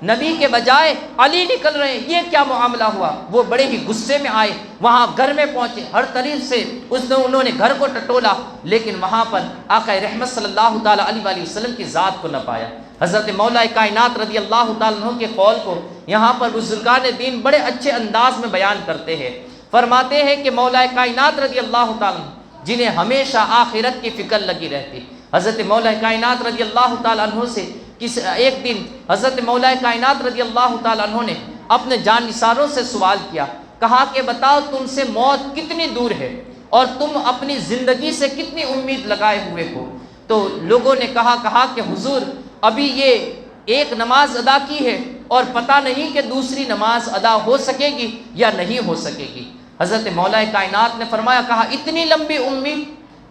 نبی کے بجائے علی نکل رہے ہیں، یہ کیا معاملہ ہوا۔ وہ بڑے ہی غصے میں آئے، وہاں گھر میں پہنچے، ہر طریق سے انہوں نے گھر کو ٹٹولا، لیکن وہاں پر آقا رحمت صلی اللہ تعالیٰ علیہ وآلہ وسلم کی ذات کو نہ پایا۔ حضرت مولا کائنات رضی اللہ تعالیٰ عنہ کے قول کو یہاں پر بزرگان دین بڑے اچھے انداز میں بیان کرتے ہیں۔ فرماتے ہیں کہ مولا کائنات رضی اللہ تعالیٰ عنہ جنہیں ہمیشہ آخرت کی فکر لگی رہتی۔ حضرت مولا کائنات رضی اللہ تعالیٰ عنہ سے ایک دن حضرت مولا کائنات رضی اللہ تعالیٰ عنہ نے اپنے جانثاروں سے سوال کیا، کہا کہ بتاؤ تم سے موت کتنی دور ہے اور تم اپنی زندگی سے کتنی امید لگائے ہوئے ہو؟ تو لوگوں نے کہا کہ حضور ابھی یہ ایک نماز ادا کی ہے اور پتہ نہیں کہ دوسری نماز ادا ہو سکے گی یا نہیں ہو سکے گی۔ حضرت مولا کائنات نے فرمایا، کہا اتنی لمبی امید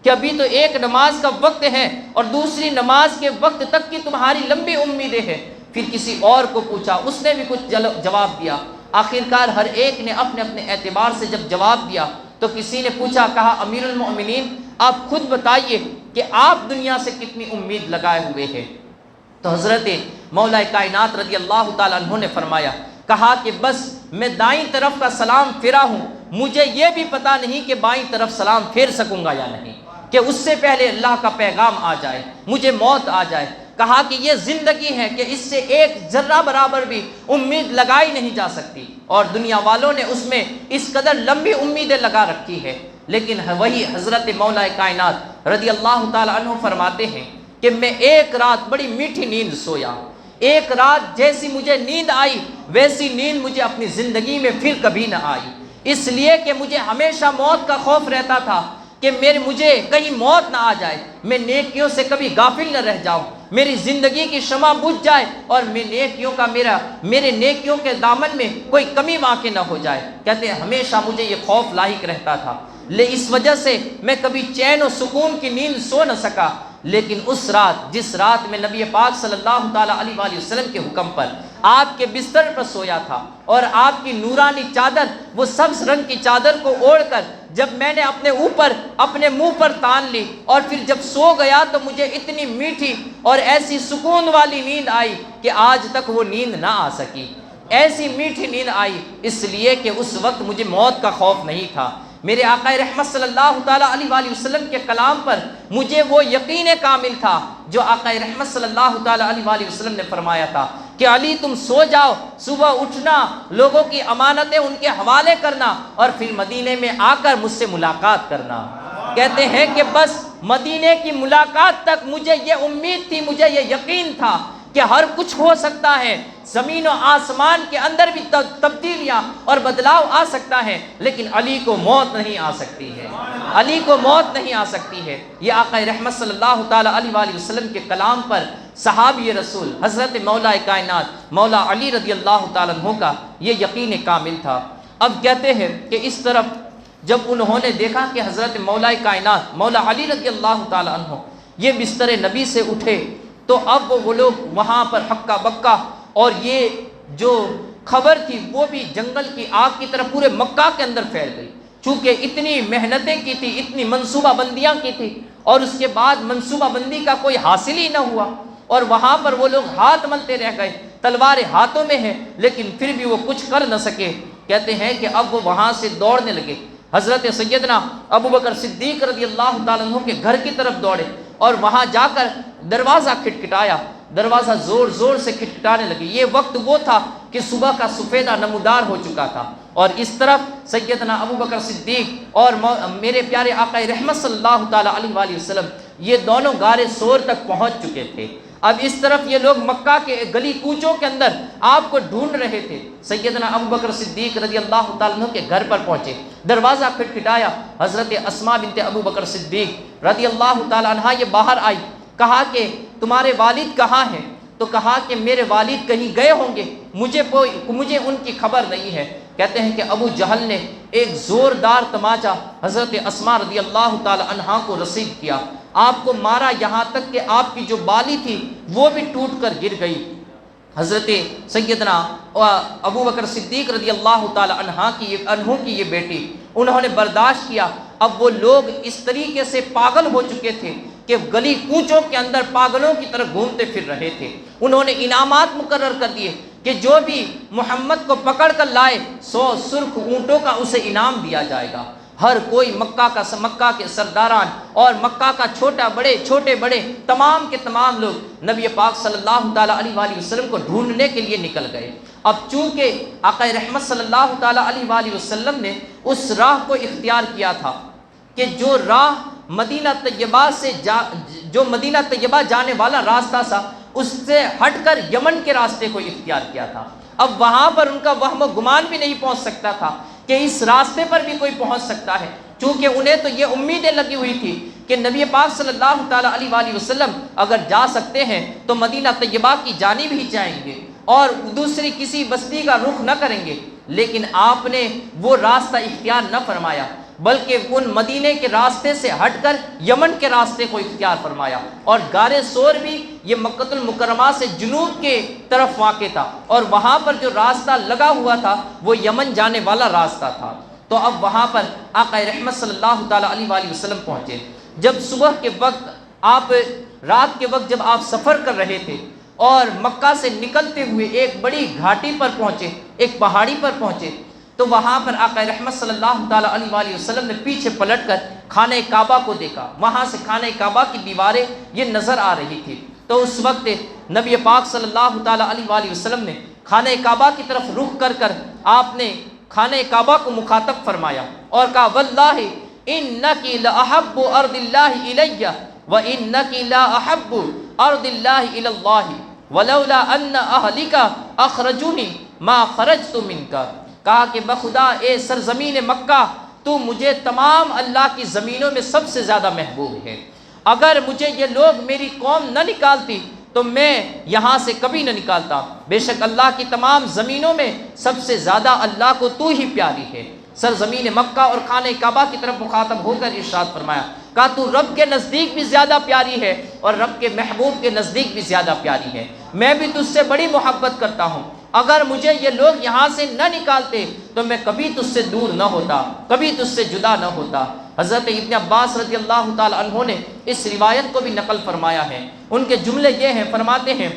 کہ ابھی تو ایک نماز کا وقت ہے اور دوسری نماز کے وقت تک کی تمہاری لمبی امیدیں ہیں۔ پھر کسی اور کو پوچھا، اس نے بھی کچھ جواب دیا۔ آخرکار ہر ایک نے اپنے اپنے اعتبار سے جب جواب دیا تو کسی نے پوچھا، کہا امیر المؤمنین آپ خود بتائیے کہ آپ دنیا سے کتنی امید لگائے ہوئے ہیں؟ تو حضرت مولا کائنات رضی اللہ تعالیٰ عنہ نے فرمایا، کہا کہ بس میں دائیں طرف کا سلام پھیرا ہوں، مجھے یہ بھی پتہ نہیں کہ بائیں طرف سلام پھیر سکوں گا یا نہیں، کہ اس سے پہلے اللہ کا پیغام آ جائے، مجھے موت آ جائے۔ کہا کہ یہ زندگی ہے کہ اس سے ایک ذرہ برابر بھی امید لگائی نہیں جا سکتی، اور دنیا والوں نے اس میں اس قدر لمبی امیدیں لگا رکھی ہے۔ لیکن وہی حضرت مولا کائنات رضی اللہ تعالیٰ عنہ فرماتے ہیں کہ میں ایک رات بڑی میٹھی نیند سویا، ایک رات جیسی مجھے نیند آئی ویسی نیند مجھے اپنی زندگی میں پھر کبھی نہ آئی، اس لیے کہ مجھے ہمیشہ موت کا خوف رہتا تھا کہ مجھے کہیں موت نہ آ جائے، میں نیکیوں سے کبھی غافل نہ رہ جاؤں، میری زندگی کی شمع بجھ جائے اور میرے نیکیوں کے دامن میں کوئی کمی واقع نہ ہو جائے۔ کہتے ہیں ہمیشہ مجھے یہ خوف لاحق رہتا تھا، اس وجہ سے میں کبھی چین و سکون کی نیند سو نہ سکا۔ لیکن اس رات، جس رات میں نبی پاک صلی اللہ تعالیٰ علیہ وآلہ وسلم کے حکم پر آپ کے بستر پر سویا تھا اور آپ کی نورانی چادر، وہ سبز رنگ کی چادر کو اوڑھ کر جب میں نے اپنے منہ پر تان لی اور پھر جب سو گیا تو مجھے اتنی میٹھی اور ایسی سکون والی نیند آئی کہ آج تک وہ نیند نہ آ سکی۔ ایسی میٹھی نیند آئی اس لیے کہ اس وقت مجھے موت کا خوف نہیں تھا۔ میرے آقا رحمت صلی اللہ تعالیٰ علیہ وآلہ وسلم کے کلام پر مجھے وہ یقین کامل تھا جو آقا رحمت صلی اللہ تعالیٰ علیہ وآلہ وسلم نے فرمایا تھا کہ علی تم سو جاؤ، صبح اٹھنا، لوگوں کی امانتیں ان کے حوالے کرنا اور پھر مدینے میں آ کر مجھ سے ملاقات کرنا۔ کہتے ہیں کہ بس مدینے کی ملاقات تک مجھے یہ امید تھی، مجھے یہ یقین تھا کہ ہر کچھ ہو سکتا ہے، زمین و آسمان کے اندر بھی تبدیلیاں اور بدلاؤ آ سکتا ہے، لیکن علی کو موت نہیں آ سکتی ہے، علی کو موت نہیں آ سکتی ہے۔ یہ آقا رحمت صلی اللہ تعالیٰ علیہ وآلہ وسلم کے کلام پر صحابی رسول حضرت مولا کائنات مولا علی رضی اللہ تعالیٰ عنہ کا یہ یقین کامل تھا۔ اب کہتے ہیں کہ اس طرف جب انہوں نے دیکھا کہ حضرت مولا کائنات مولا علی رضی اللہ تعالیٰ عنہ یہ بستر نبی سے اٹھے تو اب وہ لوگ وہاں پر ہکا بکا، اور یہ جو خبر تھی وہ بھی جنگل کی آگ کی طرح پورے مکہ کے اندر پھیل گئی، چونکہ اتنی محنتیں کی تھی، اتنی منصوبہ بندیاں کی تھی اور اس کے بعد منصوبہ بندی کا کوئی حاصل ہی نہ ہوا، اور وہاں پر وہ لوگ ہاتھ ملتے رہ گئے، تلواریں ہاتھوں میں ہیں لیکن پھر بھی وہ کچھ کر نہ سکے۔ کہتے ہیں کہ اب وہ وہاں سے دوڑنے لگے، حضرت سیدنا ابو بکر صدیق رضی اللہ تعالیٰ عنہ کے گھر کی طرف دوڑے اور وہاں جا کر دروازہ کھٹکھٹایا، دروازہ زور زور سے کھٹکھٹانے لگے۔ یہ وقت وہ تھا کہ صبح کا سفیدہ نمودار ہو چکا تھا، اور اس طرف سیدنا ابو بکر صدیق اور میرے پیارے آقا رحمت صلی اللہ تعالیٰ علیہ وآلہ وسلم یہ دونوں غار سور تک پہنچ چکے تھے۔ اب اس طرف یہ لوگ مکہ کے گلی کوچوں کے اندر آپ کو ڈھونڈ رہے تھے۔ سیدنا ابو بکر صدیق رضی اللہ تعالیٰ عنہ کے گھر پر پہنچے، دروازہ کھٹکھٹایا، حضرت اسماء بنت ابو بکر صدیق رضی اللہ تعالیٰ عنہ یہ باہر آئی، کہا کہ تمہارے والد کہاں ہیں؟ تو کہا کہ میرے والد کہیں گئے ہوں گے، مجھے ان کی خبر نہیں ہے۔ کہتے ہیں کہ ابو جہل نے ایک زوردار تماچا حضرت اسماء رضی اللہ تعالی عنہا کو رسید کیا، آپ کو مارا، یہاں تک کہ آپ کی جو بالی تھی وہ بھی ٹوٹ کر گر گئی۔ حضرت سیدنا ابو بکر صدیق رضی اللہ تعالی عنہ کی یہ بیٹی، انہوں نے برداشت کیا۔ اب وہ لوگ اس طریقے سے پاگل ہو چکے تھے کہ گلی کوچوں کے اندر پاگلوں کی طرح گھومتے پھر رہے تھے۔ انہوں نے انعامات مقرر کر دیے کہ جو بھی محمد کو پکڑ کر لائے 100 سرخ اونٹوں کا اسے انعام دیا جائے گا۔ ہر کوئی مکہ کے سرداران اور مکہ کا چھوٹے بڑے تمام کے تمام لوگ نبی پاک صلی اللہ تعالیٰ علیہ وآلہ وسلم کو ڈھونڈنے کے لیے نکل گئے۔ اب چونکہ آقا رحمت صلی اللہ تعالیٰ علیہ وآلہ وسلم نے اس راہ کو اختیار کیا تھا کہ جو راہ مدینہ طیبہ سے جو مدینہ طیبہ جانے والا راستہ تھا اس سے ہٹ کر یمن کے راستے کو اختیار کیا تھا۔ اب وہاں پر ان کا وہم و گمان بھی نہیں پہنچ سکتا تھا کہ اس راستے پر بھی کوئی پہنچ سکتا ہے، چونکہ انہیں تو یہ امیدیں لگی ہوئی تھی کہ نبی پاک صلی اللہ تعالیٰ علیہ وآلہ وسلم اگر جا سکتے ہیں تو مدینہ طیبہ کی جانب ہی جائیں گے اور دوسری کسی بستی کا رخ نہ کریں گے، لیکن آپ نے وہ راستہ اختیار نہ فرمایا بلکہ ان مدینے کے راستے سے ہٹ کر یمن کے راستے کو اختیار فرمایا، اور غار ثور بھی یہ مکہ المکرمہ سے جنوب کے طرف واقع تھا، اور وہاں پر جو راستہ لگا ہوا تھا وہ یمن جانے والا راستہ تھا۔ تو اب وہاں پر آقا رحمت صلی اللہ تعالیٰ علیہ وآلہ وسلم پہنچے۔ جب صبح کے وقت رات کے وقت جب آپ سفر کر رہے تھے اور مکہ سے نکلتے ہوئے ایک بڑی گھاٹی پر پہنچے، ایک پہاڑی پر پہنچے، تو وہاں پر آقا رحمت صلی اللہ تعالیٰ علیہ وآلہ وسلم نے پیچھے پلٹ کر خانہ کعبہ کو دیکھا۔ وہاں سے خانہ کعبہ کی دیواریں یہ نظر آ رہی تھی۔ تو اس وقت نبی پاک صلی اللہ تعالیٰ علیہ وآلہ وسلم نے خانہ کعبہ کی طرف رخ کر آپ نے خانہ کعبہ کو مخاطب فرمایا اور کہا واللہ انکی لاحب ارض اللہ الی وانکی لا احب ارض اللہ الی اللہ ولولا ان اہلک اخرجونی ما خرجت منک۔ کہا کہ بخدا اے سرزمین مکہ تو مجھے تمام اللہ کی زمینوں میں سب سے زیادہ محبوب ہے، اگر مجھے یہ لوگ میری قوم نہ نکالتی تو میں یہاں سے کبھی نہ نکالتا، بے شک اللہ کی تمام زمینوں میں سب سے زیادہ اللہ کو تو ہی پیاری ہے۔ سرزمین مکہ اور خانہ کعبہ کی طرف مخاطب ہو کر ارشاد فرمایا، کہا تو رب کے نزدیک بھی زیادہ پیاری ہے اور رب کے محبوب کے نزدیک بھی زیادہ پیاری ہے، میں بھی تجھ سے بڑی محبت کرتا ہوں، اگر مجھے یہ لوگ یہاں سے نہ نکالتے تو میں کبھی تجھ سے دور نہ ہوتا، کبھی تجھ سے جدا نہ ہوتا۔ حضرت ابن عباس رضی اللہ تعالی عنہ نے اس روایت کو بھی نقل فرمایا ہے، ان کے جملے یہ ہیں، فرماتے ہیں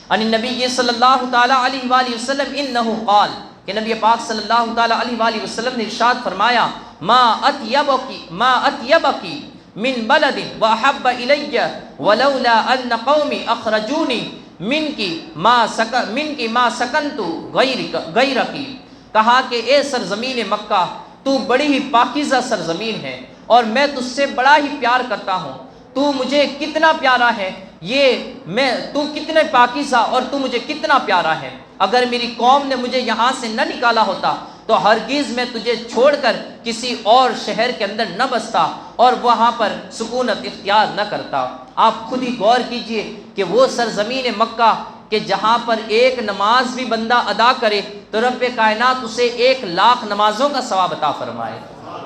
ان نبی صلی اللہ تعالی علیہ وآلہ وسلم انہ قال، کہ نبی پاک صلی اللہ تعالی علیہ وآلہ وسلم نے ارشاد فرمایا ما اطیبکی من بلد واحب الی ولولا ان قومی اخرجونی منکی ما سکنت غیرکی۔ کہا کہ اے سرزمین مکہ تو بڑی ہی پاکیزہ سرزمین ہے اور میں تجھ سے بڑا ہی پیار کرتا ہوں، تو مجھے کتنا پیارا ہے، تو کتنے پاکیزہ اور تو مجھے کتنا پیارا ہے، اگر میری قوم نے مجھے یہاں سے نہ نکالا ہوتا تو ہرگز میں تجھے چھوڑ کر کسی اور شہر کے اندر نہ بستا اور وہاں پر سکونت اختیار نہ کرتا۔ آپ خود ہی غور کیجئے کہ وہ سرزمین مکہ کہ جہاں پر ایک نماز بھی بندہ ادا کرے تو رب کائنات اسے 1,00,000 نمازوں کا ثواب عطا فرمائے۔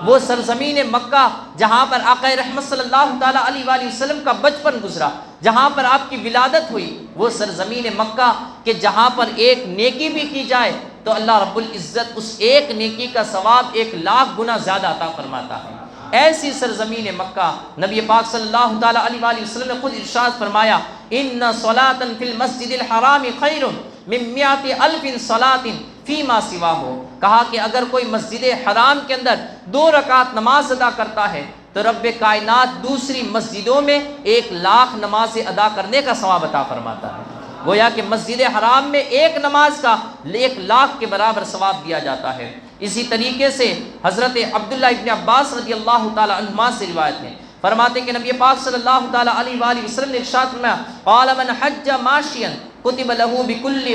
وہ سرزمین مکہ جہاں پر آقا رحمت صلی اللہ تعالیٰ علیہ وآلہ وسلم کا بچپن گزرا، جہاں پر آپ کی ولادت ہوئی، وہ سرزمین مکہ کہ جہاں پر ایک نیکی بھی کی جائے تو اللہ رب العزت اس ایک نیکی کا ثواب 1,00,000 گنا زیادہ عطا فرماتا ہے۔ ایسی سرزمین مکہ نبی پاک صلی اللہ تعالیٰ علیہ وآلہ وسلم نے خود ارشاد فرمایا ان صلاۃ فی المسجد الحرام خیر من 100,000 صلاۃ فیما سواہ، کہا کہ اگر کوئی مسجد حرام کے اندر 2 رکعت نماز ادا کرتا ہے تو رب کائنات دوسری مسجدوں میں 1,00,000 نماز ادا کرنے کا ثواب عطا فرماتا ہے۔ گویا کہ مسجد حرام میں ایک نماز کا 1,00,000 کے برابر ثواب دیا جاتا ہے۔ اسی طریقے سے حضرت عبداللہ ابن عباس رضی اللہ تعالی عنہما سے روایت ہے، فرماتے ہیں کہ نبی پاک صلی اللہ تعالی علیہ وآلہ وسلم نے ارشاد فرمایا قال من حج ماشیا کتب له بكل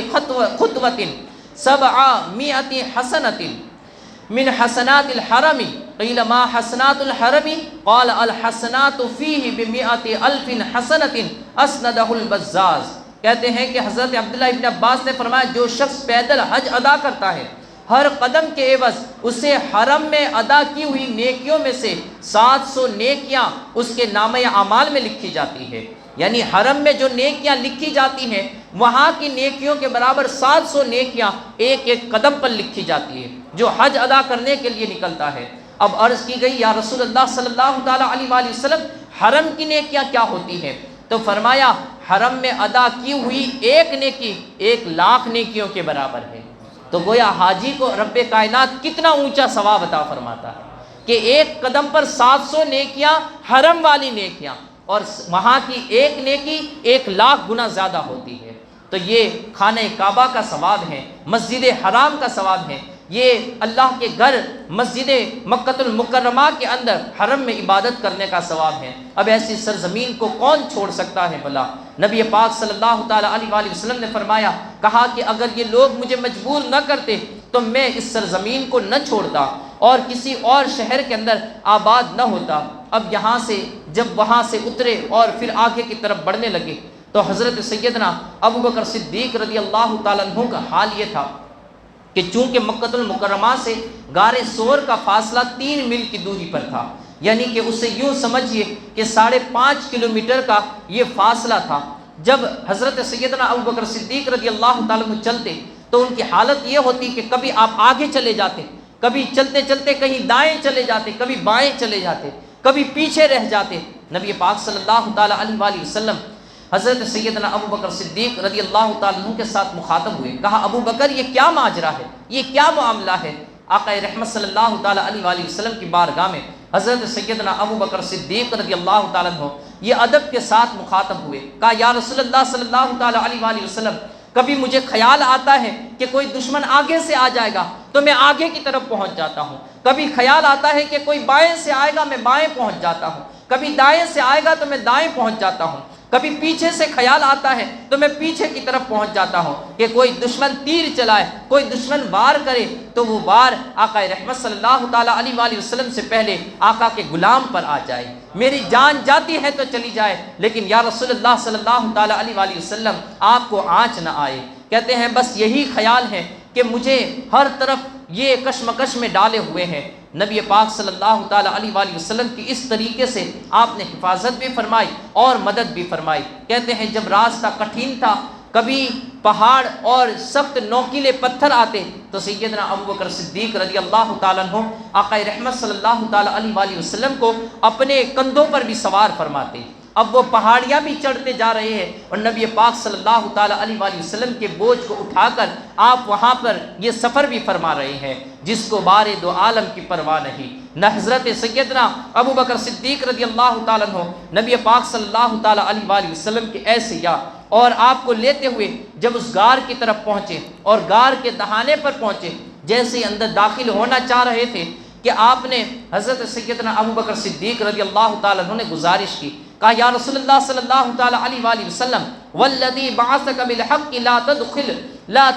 خطوة 700 حسنة من حسنات الحرم قیل ما حسنات الحرم قال الحسنات فیہ ب100,000 حسنة اسندہ البزاز۔ کہتے ہیں کہ حضرت عبداللہ ابن عباس نے فرمایا جو شخص پیدل حج ادا کرتا ہے ہر قدم کے عوض اسے حرم میں ادا کی ہوئی نیکیوں میں سے 700 نیکیاں اس کے نامہ اعمال میں لکھی جاتی ہے، یعنی حرم میں جو نیکیاں لکھی جاتی ہیں وہاں کی نیکیوں کے برابر 700 نیکیاں ایک ایک قدم پر لکھی جاتی ہے جو حج ادا کرنے کے لیے نکلتا ہے۔ اب عرض کی گئی یا رسول اللہ صلی اللہ تعالیٰ علیہ وآلہ وسلم حرم کی نیکیاں کیا ہوتی ہیں؟ تو فرمایا حرم میں ادا کی ہوئی ایک نیکی 1,00,000 نیکیوں کے برابر ہے۔ تو گویا حاجی کو رب کائنات کتنا اونچا ثواب عطا فرماتا ہے کہ ایک قدم پر 700 نیکیاں حرم والی نیکیاں، اور وہاں کی ایک نیکی 1,00,000 گنا زیادہ ہوتی ہے۔ تو یہ خانہ کعبہ کا ثواب ہے، مسجد حرام کا ثواب ہے۔ یہ اللہ کے گھر مسجد مکۃ المکرمہ کے اندر حرم میں عبادت کرنے کا ثواب ہے۔ اب ایسی سرزمین کو کون چھوڑ سکتا ہے بھلا؟ نبی پاک صلی اللہ تعالیٰ علیہ وآلہ وسلم نے فرمایا، کہا کہ اگر یہ لوگ مجھے مجبور نہ کرتے تو میں اس سرزمین کو نہ چھوڑتا اور کسی اور شہر کے اندر آباد نہ ہوتا۔ اب یہاں سے جب وہاں سے اترے اور پھر آگے کی طرف بڑھنے لگے تو حضرت سیدنا ابو بکر صدیق رضی اللہ تعالیٰ عنہ کا حال یہ تھا کہ چونکہ مکۃ المکرمہ سے غار ثور کا فاصلہ 3 میل کی دوری پر تھا، یعنی کہ اسے یوں سمجھیے کہ 5.5 کلومیٹر کا یہ فاصلہ تھا۔ جب حضرت سیدنا ابو بکر صدیق رضی اللہ تعالیٰ عنہ چلتے تو ان کی حالت یہ ہوتی کہ کبھی آپ آگے چلے جاتے، کبھی چلتے چلتے کہیں دائیں چلے جاتے، کبھی بائیں چلے جاتے، کبھی پیچھے رہ جاتے۔ نبی پاک صلی اللہ تعالیٰ علیہ وآلہ وسلم حضرت سیدنا ابو بکر صدیق رضی اللہ تعالیٰ عنہ کے ساتھ مخاطب ہوئے، کہا ابو بکر یہ کیا ماجرا ہے، یہ کیا معاملہ ہے؟ آقا رحمت صلی اللہ تعالیٰ علیہ وآلہ وسلم کی بارگاہ میں حضرت سیدنا ابو بکر صدیق رضی اللہ تعالیٰ عنہ یہ ادب کے ساتھ مخاطب ہوئے، کہا یا رسول اللہ صلی اللہ تعالیٰ علیہ وآلہ وسلم، کبھی مجھے خیال آتا ہے کہ کوئی دشمن آگے سے آ جائے گا تو میں آگے کی طرف پہنچ جاتا ہوں، کبھی خیال آتا ہے کہ کوئی بائیں سے آئے گا میں بائیں پہنچ جاتا ہوں، کبھی دائیں سے آئے گا تو میں دائیں پہنچ جاتا ہوں، کبھی پیچھے سے خیال آتا ہے تو میں پیچھے کی طرف پہنچ جاتا ہوں کہ کوئی دشمن تیر چلائے، کوئی دشمن وار کرے تو وہ وار آقا رحمت صلی اللہ تعالیٰ علیہ وآلہ وسلم سے پہلے آقا کے غلام پر آ جائے، میری جان جاتی ہے تو چلی جائے لیکن یا رسول اللہ صلی اللہ تعالیٰ علیہ وآلہ وسلم آپ کو آنچ نہ آئے۔ کہتے ہیں بس یہی خیال ہے کہ مجھے ہر طرف یہ کشمکش میں ڈالے ہوئے ہیں۔ نبی پاک صلی اللہ تعالیٰ علیہ وآلہ وسلم کی اس طریقے سے آپ نے حفاظت بھی فرمائی اور مدد بھی فرمائی۔ کہتے ہیں جب راستہ کٹھن تھا، کبھی پہاڑ اور سخت نوکیلے پتھر آتے تو سیدنا ابو بکر صدیق رضی اللہ تعالیٰ عنہ آقا رحمت صلی اللہ تعالیٰ علیہ وآلہ وسلم کو اپنے کندھوں پر بھی سوار فرماتے۔ اب وہ پہاڑیاں بھی چڑھتے جا رہے ہیں اور نبی پاک صلی اللہ تعالیٰ علیہ وآلہ وسلم کے بوجھ کو اٹھا کر آپ وہاں پر یہ سفر بھی فرما رہے ہیں، جس کو بارے دو عالم کی پرواہ نہیں۔ نہ حضرت سیدنا ابو بکر صدیق رضی اللہ تعالیٰ عنہ نبی پاک صلی اللہ تعالیٰ علیہ وآلہ وسلم کے ایسے یا اور آپ کو لیتے ہوئے جب اس غار کی طرف پہنچے اور غار کے دہانے پر پہنچے، جیسے ہی اندر داخل ہونا چاہ رہے تھے کہ آپ نے حضرت سیدنا ابو بکر صدیق رضی اللہ تعالیٰ عنہ نے گزارش کی، کہا یا رسول اللہ صلی اللہ تعالیٰ علیہ وآلہ وسلم والذی بعثک بالحق لا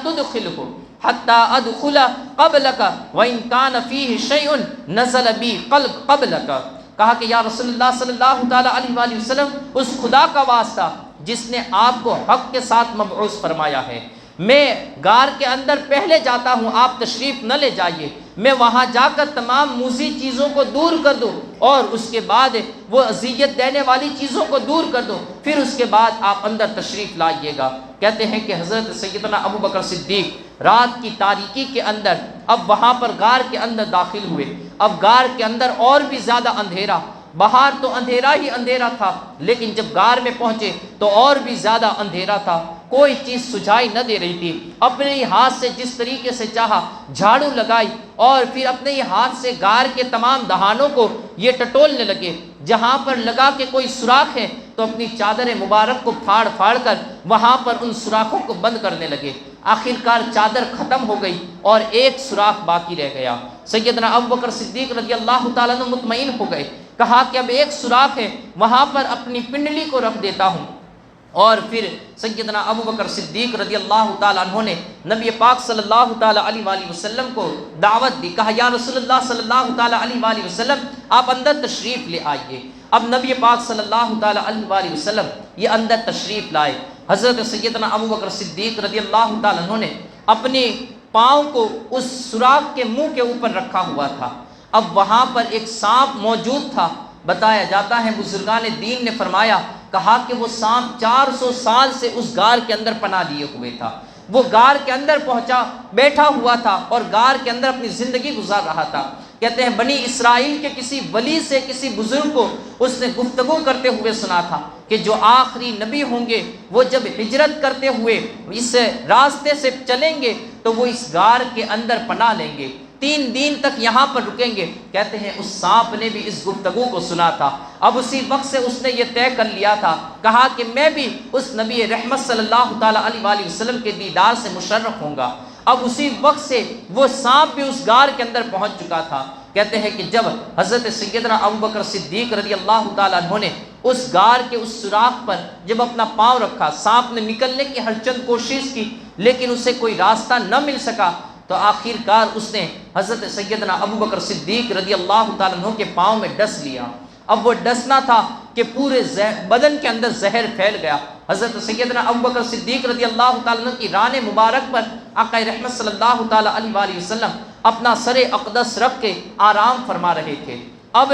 تدخلہ حتی ادخل قبلک وان کان فیہ شیء نزل بی قبلک۔ کہا کہ یا رسول اللہ صلی اللہ تعالیٰ علیہ وآلہ وسلم اس خدا کا واسطہ جس نے آپ کو حق کے ساتھ مبعوث فرمایا ہے، میں غار کے اندر پہلے جاتا ہوں، آپ تشریف نہ لے جائیے، میں وہاں جا کر تمام موذی چیزوں کو دور کر دوں اور اس کے بعد وہ اذیت دینے والی چیزوں کو دور کر دوں، پھر اس کے بعد آپ اندر تشریف لائیے گا۔ کہتے ہیں کہ حضرت سیدنا ابو بکر صدیق رات کی تاریکی کے اندر اب وہاں پر غار کے اندر داخل ہوئے۔ اب غار کے اندر اور بھی زیادہ اندھیرا، باہر تو اندھیرا ہی اندھیرا تھا لیکن جب غار میں پہنچے تو اور بھی زیادہ اندھیرا تھا، کوئی چیز سجھائی نہ دے رہی تھی۔ اپنے ہی ہاتھ سے جس طریقے سے چاہا جھاڑو لگائی اور پھر اپنے ہی ہاتھ سے غار کے تمام دہانوں کو یہ ٹٹولنے لگے، جہاں پر لگا کہ کوئی سوراخ ہے تو اپنی چادر مبارک کو پھاڑ پھاڑ کر وہاں پر ان سوراخوں کو بند کرنے لگے۔ آخرکار چادر ختم ہو گئی اور ایک سوراخ باقی رہ گیا۔ سیدنا ابو بکر صدیق رضی اللہ تعالیٰ عنہ مطمئن ہو گئے، کہا کہ اب ایک سوراخ ہے، وہاں پر اپنی پنڈلی کو رکھ دیتا ہوں۔ اور پھر سیدنا ابو بکر صدیق رضی اللہ تعالیٰ عنہ نے نبی پاک صلی اللہ تعالیٰ علیہ وآلہ وسلم کو دعوت دی، کہا یا رسول اللہ صلی اللہ تعالیٰ علیہ وآلہ وسلم آپ اندر تشریف لے آئیے۔ اب نبی پاک صلی اللہ تعالیٰ علیہ وآلہ وسلم یہ اندر تشریف لائے۔ حضرت سیدنا ابو بکر صدیق رضی اللہ تعالیٰ عنہ نے اپنے پاؤں کو اس سوراخ کے منہ کے اوپر رکھا ہوا تھا۔ اب وہاں پر ایک سانپ موجود تھا، بتایا جاتا ہے بزرگان دین نے فرمایا، کہا کہ وہ سانپ 400 سال سے اس غار کے اندر پناہ لیے ہوئے تھا۔ وہ غار کے اندر پہنچا، بیٹھا ہوا تھا اور غار کے اندر اپنی زندگی گزار رہا تھا۔ کہتے ہیں بنی اسرائیل کے کسی ولی سے کسی بزرگ کو اس نے گفتگو کرتے ہوئے سنا تھا کہ جو آخری نبی ہوں گے وہ جب ہجرت کرتے ہوئے اس راستے سے چلیں گے تو وہ اس غار کے اندر پناہ لیں گے، 3 دن تک یہاں پر رکیں گے۔ کہتے ہیں اس سانپ نے بھی اس گفتگو کو سنا تھا، اب اسی وقت سے اس نے یہ طے کر لیا تھا، کہا کہ میں بھی اس نبی رحمت صلی اللہ تعالیٰ علیہ وآلہ وسلم کے دیدار سے مشرف ہوں گا۔ اب اسی وقت سے وہ سانپ بھی اس غار کے اندر پہنچ چکا تھا۔ کہتے ہیں کہ جب حضرت سیدنا ابوبکر صدیق رضی اللہ تعالیٰ عنہ نے اس غار کے اس سوراخ پر جب اپنا پاؤں رکھا، سانپ نے نکلنے کی ہر چند کوشش کی لیکن اسے کوئی راستہ نہ مل سکا، تو آخر کار اس نے حضرت سیدنا ابوبکر صدیق رضی اللہ تعالیٰ عنہ کے پاؤں میں ڈس لیا۔ اب وہ ڈسنا تھا کہ پورے بدن کے اندر زہر پھیل گیا۔ حضرت سیدنا ابوبکر صدیق رضی اللہ تعالیٰ عنہ کی ران مبارک پر آقا رحمت صلی اللہ تعالیٰ علیہ وآلہ وسلم اپنا سر اقدس رکھ کے آرام فرما رہے تھے۔ اب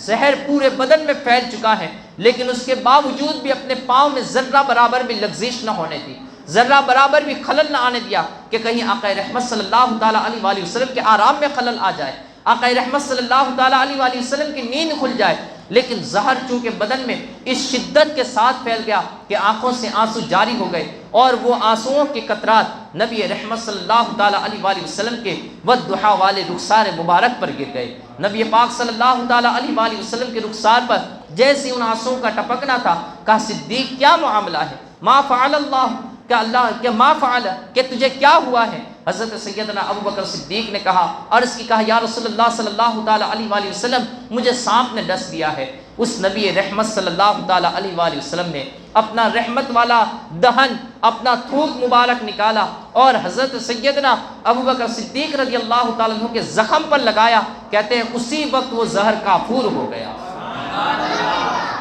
زہر پورے بدن میں پھیل چکا ہے لیکن اس کے باوجود بھی اپنے پاؤں میں ذرہ برابر بھی لغزش نہ ہونے دی، ذرہ برابر بھی خلل نہ آنے دیا کہ کہیں آقا رحمت صلی اللہ تعالیٰ علیہ وآلہ وسلم کے آرام میں خلل آ جائے، آقا رحمت صلی اللہ تعالیٰ علیہ وآلہ وسلم کی نیند کھل جائے۔ لیکن زہر چونکہ بدن میں اس شدت کے ساتھ پھیل گیا کہ آنکھوں سے آنسو جاری ہو گئے اور وہ آنسوؤں کے قطرات نبی رحمت صلی اللہ تعالیٰ علیہ وآلہ وسلم کے والضحیٰ والے رخسار مبارک پر گر گئے۔ نبی پاک صلی اللہ تعالیٰ علیہ وآلہ وسلم کے رخسار پر جیسے ان آنسوؤں کا ٹپکنا تھا، کہا صدیق کیا معاملہ ہے، ما فعل اللہ، کہ اللہ کہ ما فعل، کہ تجھے کیا ہوا ہے؟ حضرت سیدنا ابوبکر صدیق نے کہا، عرض کی، کہا یا رسول اللہ صلی اللہ تعالیٰ علیہ وآلہ وسلم مجھے سانپ نے ڈس دیا ہے۔ اس نبی رحمت صلی اللہ تعالیٰ علیہ وآلہ وسلم نے اپنا رحمت والا دہن، اپنا تھوک مبارک نکالا اور حضرت سیدنا ابوبکر صدیق رضی اللہ تعالیٰ عنہ کے زخم پر لگایا۔ کہتے ہیں اسی وقت وہ زہر کافور ہو گیا۔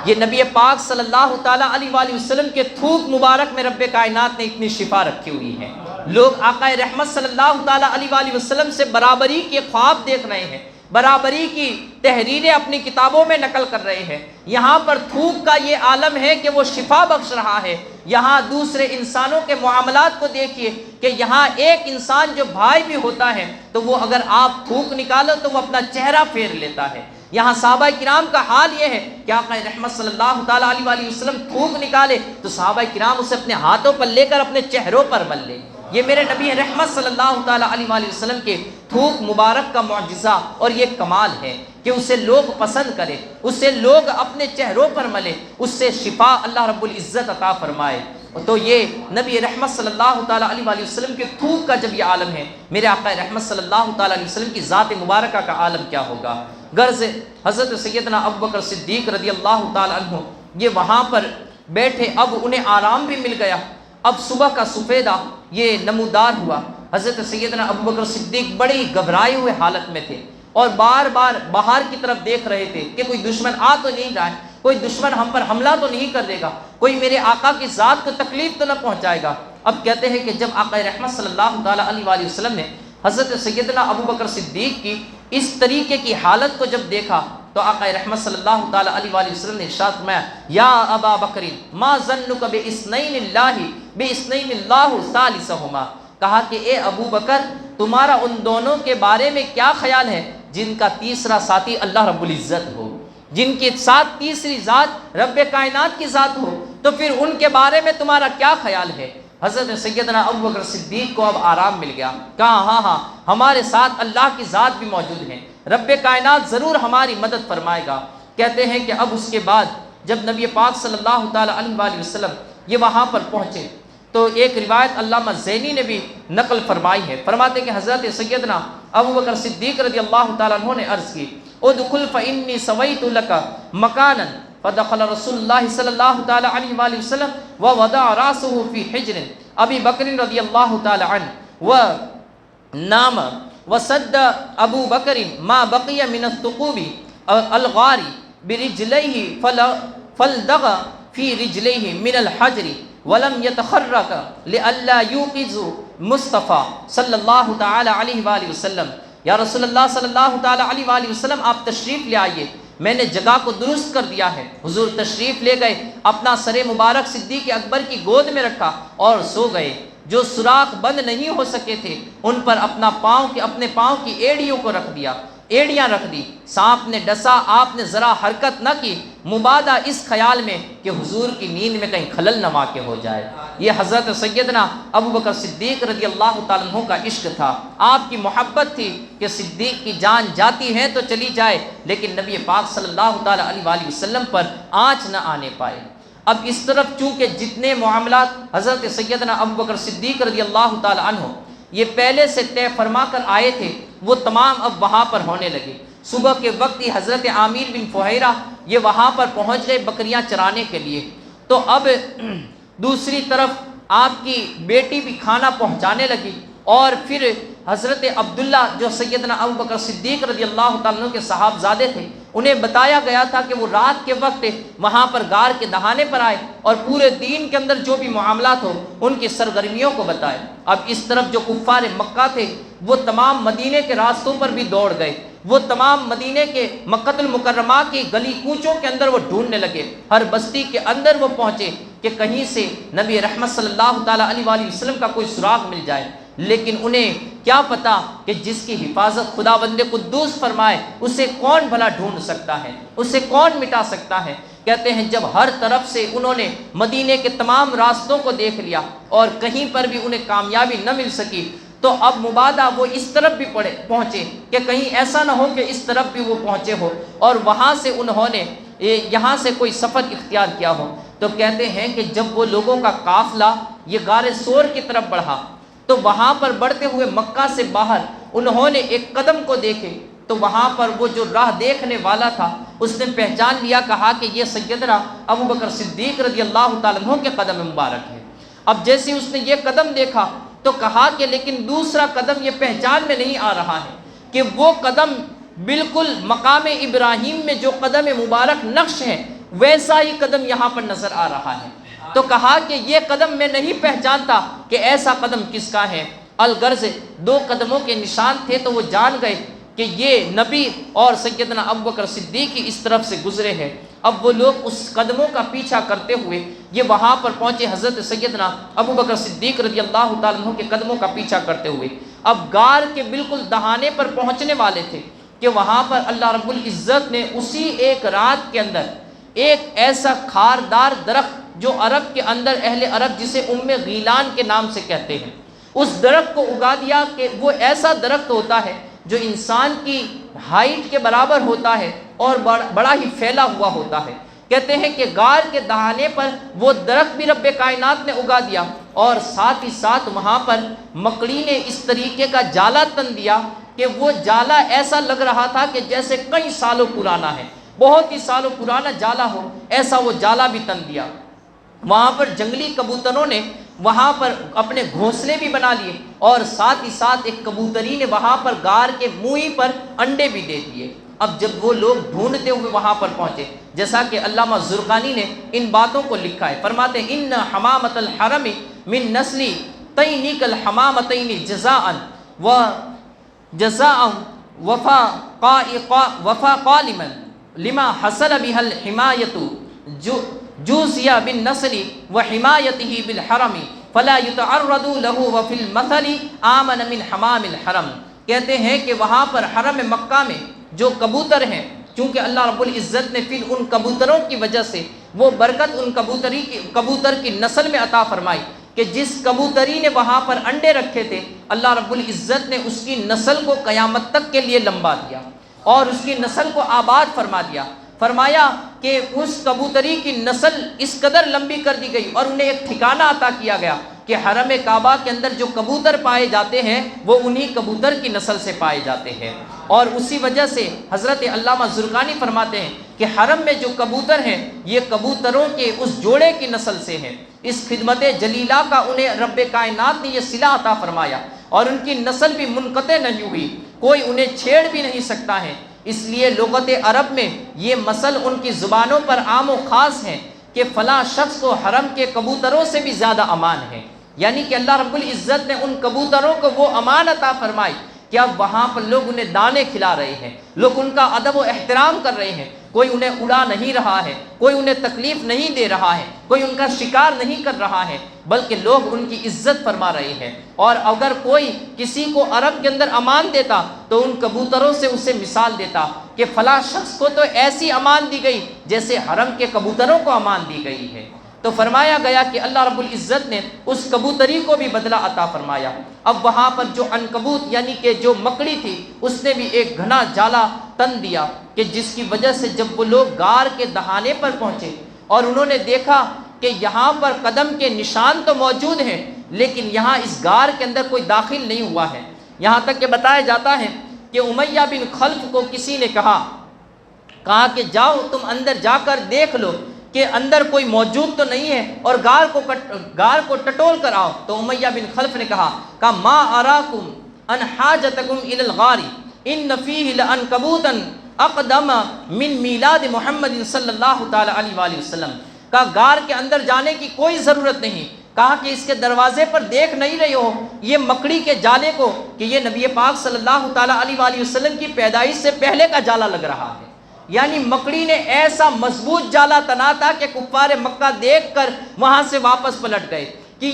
یہ نبی پاک صلی اللہ تعالیٰ علیہ وآلہ وسلم کے تھوک مبارک میں رب کائنات نے اتنی شفا رکھی ہوئی ہے۔ لوگ آقا رحمت صلی اللہ تعالیٰ علیہ وآلہ وسلم سے برابری کے خواب دیکھ رہے ہیں، برابری کی تحریریں اپنی کتابوں میں نقل کر رہے ہیں۔ یہاں پر تھوک کا یہ عالم ہے کہ وہ شفا بخش رہا ہے۔ یہاں دوسرے انسانوں کے معاملات کو دیکھیے کہ یہاں ایک انسان جو بھائی بھی ہوتا ہے تو وہ اگر آپ تھوک نکالو تو وہ اپنا چہرہ پھیر لیتا ہے۔ یہاں صحابہ کرام کا حال یہ ہے کہ آقا رحمت صلی اللہ تعالیٰ علیہ وآلہ وسلم تھوک نکالے تو صحابہ کرام اسے اپنے ہاتھوں پر لے کر اپنے چہروں پر مل لے۔ یہ میرے نبی رحمت صلی اللہ تعالیٰ علیہ وآلہ وسلم کے تھوک مبارک کا معجزہ اور یہ کمال ہے کہ اسے لوگ پسند کرے، اسے لوگ اپنے چہروں پر ملے، اس سے شفا اللہ رب العزت عطا فرمائے۔ تو یہ نبی رحمت صلی اللہ تعالیٰ علیہ وآلہ وسلم کے تھوک کا جب یہ عالم ہے، میرے آقا رحمت صلی اللہ تعالیٰ علیہ وسلم کی ذات مبارکہ کا عالم کیا ہوگا۔ غرض حضرت سیدنا ابوبکر صدیق رضی اللہ تعالیٰ عنہ یہ وہاں پر بیٹھے، اب انہیں آرام بھی مل گیا۔ اب صبح کا سفیدہ یہ نمودار ہوا۔ حضرت سیدنا ابوبکر صدیق بڑے ہی گھبرائے ہوئے حالت میں تھے اور بار بار باہر کی طرف دیکھ رہے تھے کہ کوئی دشمن آ تو نہیں رہا ہے، کوئی دشمن ہم پر حملہ تو نہیں کر دے گا، کوئی میرے آقا کی ذات کو تکلیف تو نہ پہنچائے گا۔ اب کہتے ہیں کہ جب آقا رحمت صلی اللہ تعالیٰ علیہ وآلہ وسلم نے حضرت سیدنا ابوبکر صدیق کی اس طریقے کی حالت کو جب دیکھا تو آقا رحمت صلی اللہ تعالیٰ علیہ وآلہ وسلم نے ارشاد فرمایا، یا ابا بکر ما ظنک باثنین اللہ ثالثہما، کہا کہ اے ابو بکر تمہارا ان دونوں کے بارے میں کیا خیال ہے جن کا تیسرا ساتھی اللہ رب العزت ہو، جن کے ساتھ تیسری ذات رب کائنات کی ذات ہو، تو پھر ان کے بارے میں تمہارا کیا خیال ہے؟ حضرت سیدنا ابوبکر صدیق کو اب آرام مل گیا، کہا ہاں ہمارے ساتھ اللہ کی ذات بھی موجود ہے، رب کائنات ضرور ہماری مدد فرمائے گا۔ کہتے ہیں کہ اب اس کے بعد جب نبی پاک صلی اللہ تعالیٰ علیہ وآلہ وسلم یہ وہاں پر پہنچے تو ایک روایت علامہ زینی نے بھی نقل فرمائی ہے، فرماتے کہ حضرت سیدنا ابوبکر صدیق رضی اللہ تعالیٰ عنہ نے عرض کی، ادخل فإنی سویت لک مکانا، فدخل رسول اللہ صلی اللہ تعالیٰ علیہ وآلہ وسلم ووضع راسه فی حجر ابی بکر رضی اللہ تعالیٰ عنہ ونام وسد ابو بکر ما بقی من الثقوب الغار برجلیہ فلدغ فی رجلیہ من الحجر ولم يتخرق لئلا يوقظ مصطفیٰ صلی اللہ تعالیٰ علیہ وآلہ وسلم۔ یا رسول اللہ صلی اللہ تعالیٰ علیہ وآلہ وسلم آپ تشریف لے آئیے، میں نے جگہ کو درست کر دیا ہے۔ حضور تشریف لے گئے، اپنا سر مبارک صدیق اکبر کی گود میں رکھا اور سو گئے۔ جو سوراخ بند نہیں ہو سکے تھے ان پر اپنے پاؤں کی ایڑیوں کو رکھ دیا، ایڑیاں رکھ دی۔ سانپ نے ڈسا، آپ نے ذرا حرکت نہ کی، مبادا اس خیال میں کہ حضور کی نیند میں کہیں خلل نہ واقع ہو جائے۔ یہ حضرت سیدنا ابوبکر صدیق رضی اللہ تعالیٰ عنہ کا عشق تھا، آپ کی محبت تھی کہ صدیق کی جان جاتی ہے تو چلی جائے لیکن نبی پاک صلی اللہ تعالیٰ علیہ وآلہ وسلم پر آنچ نہ آنے پائے۔ اب اس طرف چونکہ جتنے معاملات حضرت سیدنا ابوبکر صدیق رضی اللہ تعالیٰ عنہ یہ پہلے سے طے فرما کر آئے تھے وہ تمام اب وہاں پر ہونے لگے۔ صبح کے وقت ہی حضرت عامر بن فہیرہ یہ وہاں پر پہنچ گئے بکریاں چرانے کے لیے۔ تو اب دوسری طرف آپ کی بیٹی بھی کھانا پہنچانے لگی، اور پھر حضرت عبداللہ جو سیدنا ابوبکر صدیق رضی اللہ تعالیٰ عنہ کے صحابزادے تھے، انہیں بتایا گیا تھا کہ وہ رات کے وقت وہاں پر غار کے دہانے پر آئے اور پورے دین کے اندر جو بھی معاملات ہو ان کی سرگرمیوں کو بتائے۔ اب اس طرف جو کفار مکہ تھے وہ تمام مدینے کے راستوں پر بھی دوڑ گئے، وہ تمام مدینے کے مکہ المکرمہ کی گلی کوچوں کے اندر وہ ڈھونڈنے لگے، ہر بستی کے اندر وہ پہنچے کہ کہیں سے نبی رحمت صلی اللہ تعالیٰ علیہ وآلہ وسلم کا کوئی سراغ مل جائے۔ لیکن انہیں کیا پتا کہ جس کی حفاظت خداوند قدوس فرمائے اسے کون بھلا ڈھونڈ سکتا ہے، اسے کون مٹا سکتا ہے۔ کہتے ہیں جب ہر طرف سے انہوں نے مدینے کے تمام راستوں کو دیکھ لیا اور کہیں پر بھی انہیں کامیابی نہ مل سکی، تو اب مبادا وہ اس طرف بھی پہنچے کہ کہیں ایسا نہ ہو کہ اس طرف بھی وہ پہنچے ہو اور وہاں سے انہوں نے یہاں سے کوئی سفر اختیار کیا ہو۔ تو کہتے ہیں کہ جب وہ لوگوں کا قافلہ یہ غار سور کی طرف بڑھا تو وہاں پر بڑھتے ہوئے مکہ سے باہر انہوں نے ایک قدم کو دیکھے، تو وہاں پر وہ جو راہ دیکھنے والا تھا اس نے پہچان لیا، کہا کہ یہ سیدنا ابوبکر صدیق رضی اللہ تعالیٰ عنہ کے قدم مبارک ہے۔ اب جیسے اس نے یہ قدم دیکھا تو کہا کہ لیکن دوسرا قدم یہ پہچان میں نہیں آ رہا ہے کہ وہ قدم بالکل مقام ابراہیم میں جو قدم مبارک نقش ہے ویسا ہی قدم یہاں پر نظر آ رہا ہے۔ تو کہا کہ یہ قدم میں نہیں پہچانتا کہ ایسا قدم کس کا ہے۔ الغرض دو قدموں کے نشان تھے تو وہ جان گئے کہ یہ نبی اور سیدنا ابوبکر صدیق کی اس طرف سے گزرے ہیں۔ اب وہ لوگ اس قدموں کا پیچھا کرتے ہوئے یہ وہاں پر پہنچے، حضرت سیدنا ابوبکر صدیق رضی اللہ تعالیٰ عنہ کے قدموں کا پیچھا کرتے ہوئے اب غار کے بالکل دہانے پر پہنچنے والے تھے کہ وہاں پر اللہ رب العزت نے اسی ایک رات کے اندر ایک ایسا خاردار درخت جو عرب کے اندر اہل عرب جسے ام غیلان کے نام سے کہتے ہیں، اس درخت کو اگا دیا کہ وہ ایسا درخت ہوتا ہے جو انسان کی ہائٹ کے برابر ہوتا ہے اور بڑا ہی پھیلا ہوا ہوتا ہے۔ کہتے ہیں کہ غار کے دہانے پر وہ درخت بھی رب کائنات نے اگا دیا، اور ساتھ ہی ساتھ وہاں پر مکڑی نے اس طریقے کا جالا تن دیا کہ وہ جالا ایسا لگ رہا تھا کہ جیسے کئی سالوں پرانا ہے، بہت ہی سالوں پرانا جالا ہو، ایسا وہ جالا بھی تن دیا۔ وہاں پر جنگلی کبوتروں نے وہاں پر اپنے گھونسلے بھی بنا لیے، اور ساتھ ہی ساتھ ایک کبوتری نے وہاں پر غار کے منہ پر انڈے بھی دے دیے۔ اب جب وہ لوگ ڈھونڈتے ہوئے وہاں پر پہنچے، جیسا کہ علامہ زرقانی نے ان باتوں کو لکھا ہے، فرماتے ہیں ان حمامۃ الحرم من نسل تینک الحمامتین جزاء وفا قالما لما حصل بها الحمایۃ جوزیا بالنسل وحمایته بالحرم فلا يتعرض له وفي المثل آمن من حمام الحرم۔ کہتے ہیں کہ وہاں پر حرم مکہ میں جو کبوتر ہیں، چونکہ اللہ رب العزت نے پھر ان کبوتروں کی وجہ سے وہ برکت ان کبوتر کی نسل میں عطا فرمائی کہ جس کبوتری نے وہاں پر انڈے رکھے تھے اللہ رب العزت نے اس کی نسل کو قیامت تک کے لیے لمبا دیا اور اس کی نسل کو آباد فرما دیا۔ فرمایا کہ اس کبوتری کی نسل اس قدر لمبی کر دی گئی اور انہیں ایک ٹھکانہ عطا کیا گیا کہ حرم کعبہ کے اندر جو کبوتر پائے جاتے ہیں وہ انہی کبوتر کی نسل سے پائے جاتے ہیں۔ اور اسی وجہ سے حضرت علامہ زرقانی فرماتے ہیں کہ حرم میں جو کبوتر ہیں یہ کبوتروں کے اس جوڑے کی نسل سے ہیں۔ اس خدمت جلیلہ کا انہیں رب کائنات نے یہ صلہ عطا فرمایا اور ان کی نسل بھی منقطع نہیں ہوئی، کوئی انہیں چھیڑ بھی نہیں سکتا ہے۔ اس لیے لغت عرب میں یہ مثل ان کی زبانوں پر عام و خاص ہے کہ فلاں شخص کو حرم کے کبوتروں سے بھی زیادہ امان ہے، یعنی کہ اللہ رب العزت نے ان کبوتروں کو وہ امان عطا فرمائی کہ اب وہاں پر لوگ انہیں دانے کھلا رہے ہیں، لوگ ان کا ادب و احترام کر رہے ہیں، کوئی انہیں اڑا نہیں رہا ہے، کوئی انہیں تکلیف نہیں دے رہا ہے، کوئی ان کا شکار نہیں کر رہا ہے، بلکہ لوگ ان کی عزت فرما رہے ہیں۔ اور اگر کوئی کسی کو عرب کے اندر امان دیتا تو ان کبوتروں سے اسے مثال دیتا کہ فلاں شخص کو تو ایسی امان دی گئی جیسے حرم کے کبوتروں کو امان دی گئی ہے۔ تو فرمایا گیا کہ اللہ رب العزت نے اس کبوتری کو بھی بدلہ عطا فرمایا۔ اب وہاں پر جو عنکبوت یعنی کہ جو مکڑی تھی اس نے بھی ایک گھنا جالا تن دیا کہ جس کی وجہ سے جب وہ لوگ غار کے دہانے پر پہنچے اور انہوں نے دیکھا کہ یہاں پر قدم کے نشان تو موجود ہیں لیکن یہاں اس غار کے اندر کوئی داخل نہیں ہوا ہے۔ یہاں تک کہ بتایا جاتا ہے کہ امیہ بن خلف کو کسی نے کہا کہ جاؤ تم اندر جا کر دیکھ لو کہ اندر کوئی موجود تو نہیں ہے اور غار کو ٹٹول کر آؤ۔ تو امیہ بن خلف نے کہا ما اراکم ان حاجتکم الی الغار ان فیہ لعنکبوتا اقدم من میلاد محمد صلی اللہ تعالی علیہ وآلہ وسلم، کہا غار کے اندر جانے کی کوئی ضرورت نہیں، کہا کہ اس کے دروازے پر دیکھ نہیں رہے ہو یہ مکڑی کے جالے کو کہ یہ نبی پاک صلی اللہ تعالی علیہ وآلہ وسلم کی پیدائش سے پہلے کا جالا لگ رہا ہے۔ یعنی مکڑی نے ایسا مضبوط جالا تنا تھا کہ کفار مکہ دیکھ کر وہاں سے واپس پلٹ گئے کہ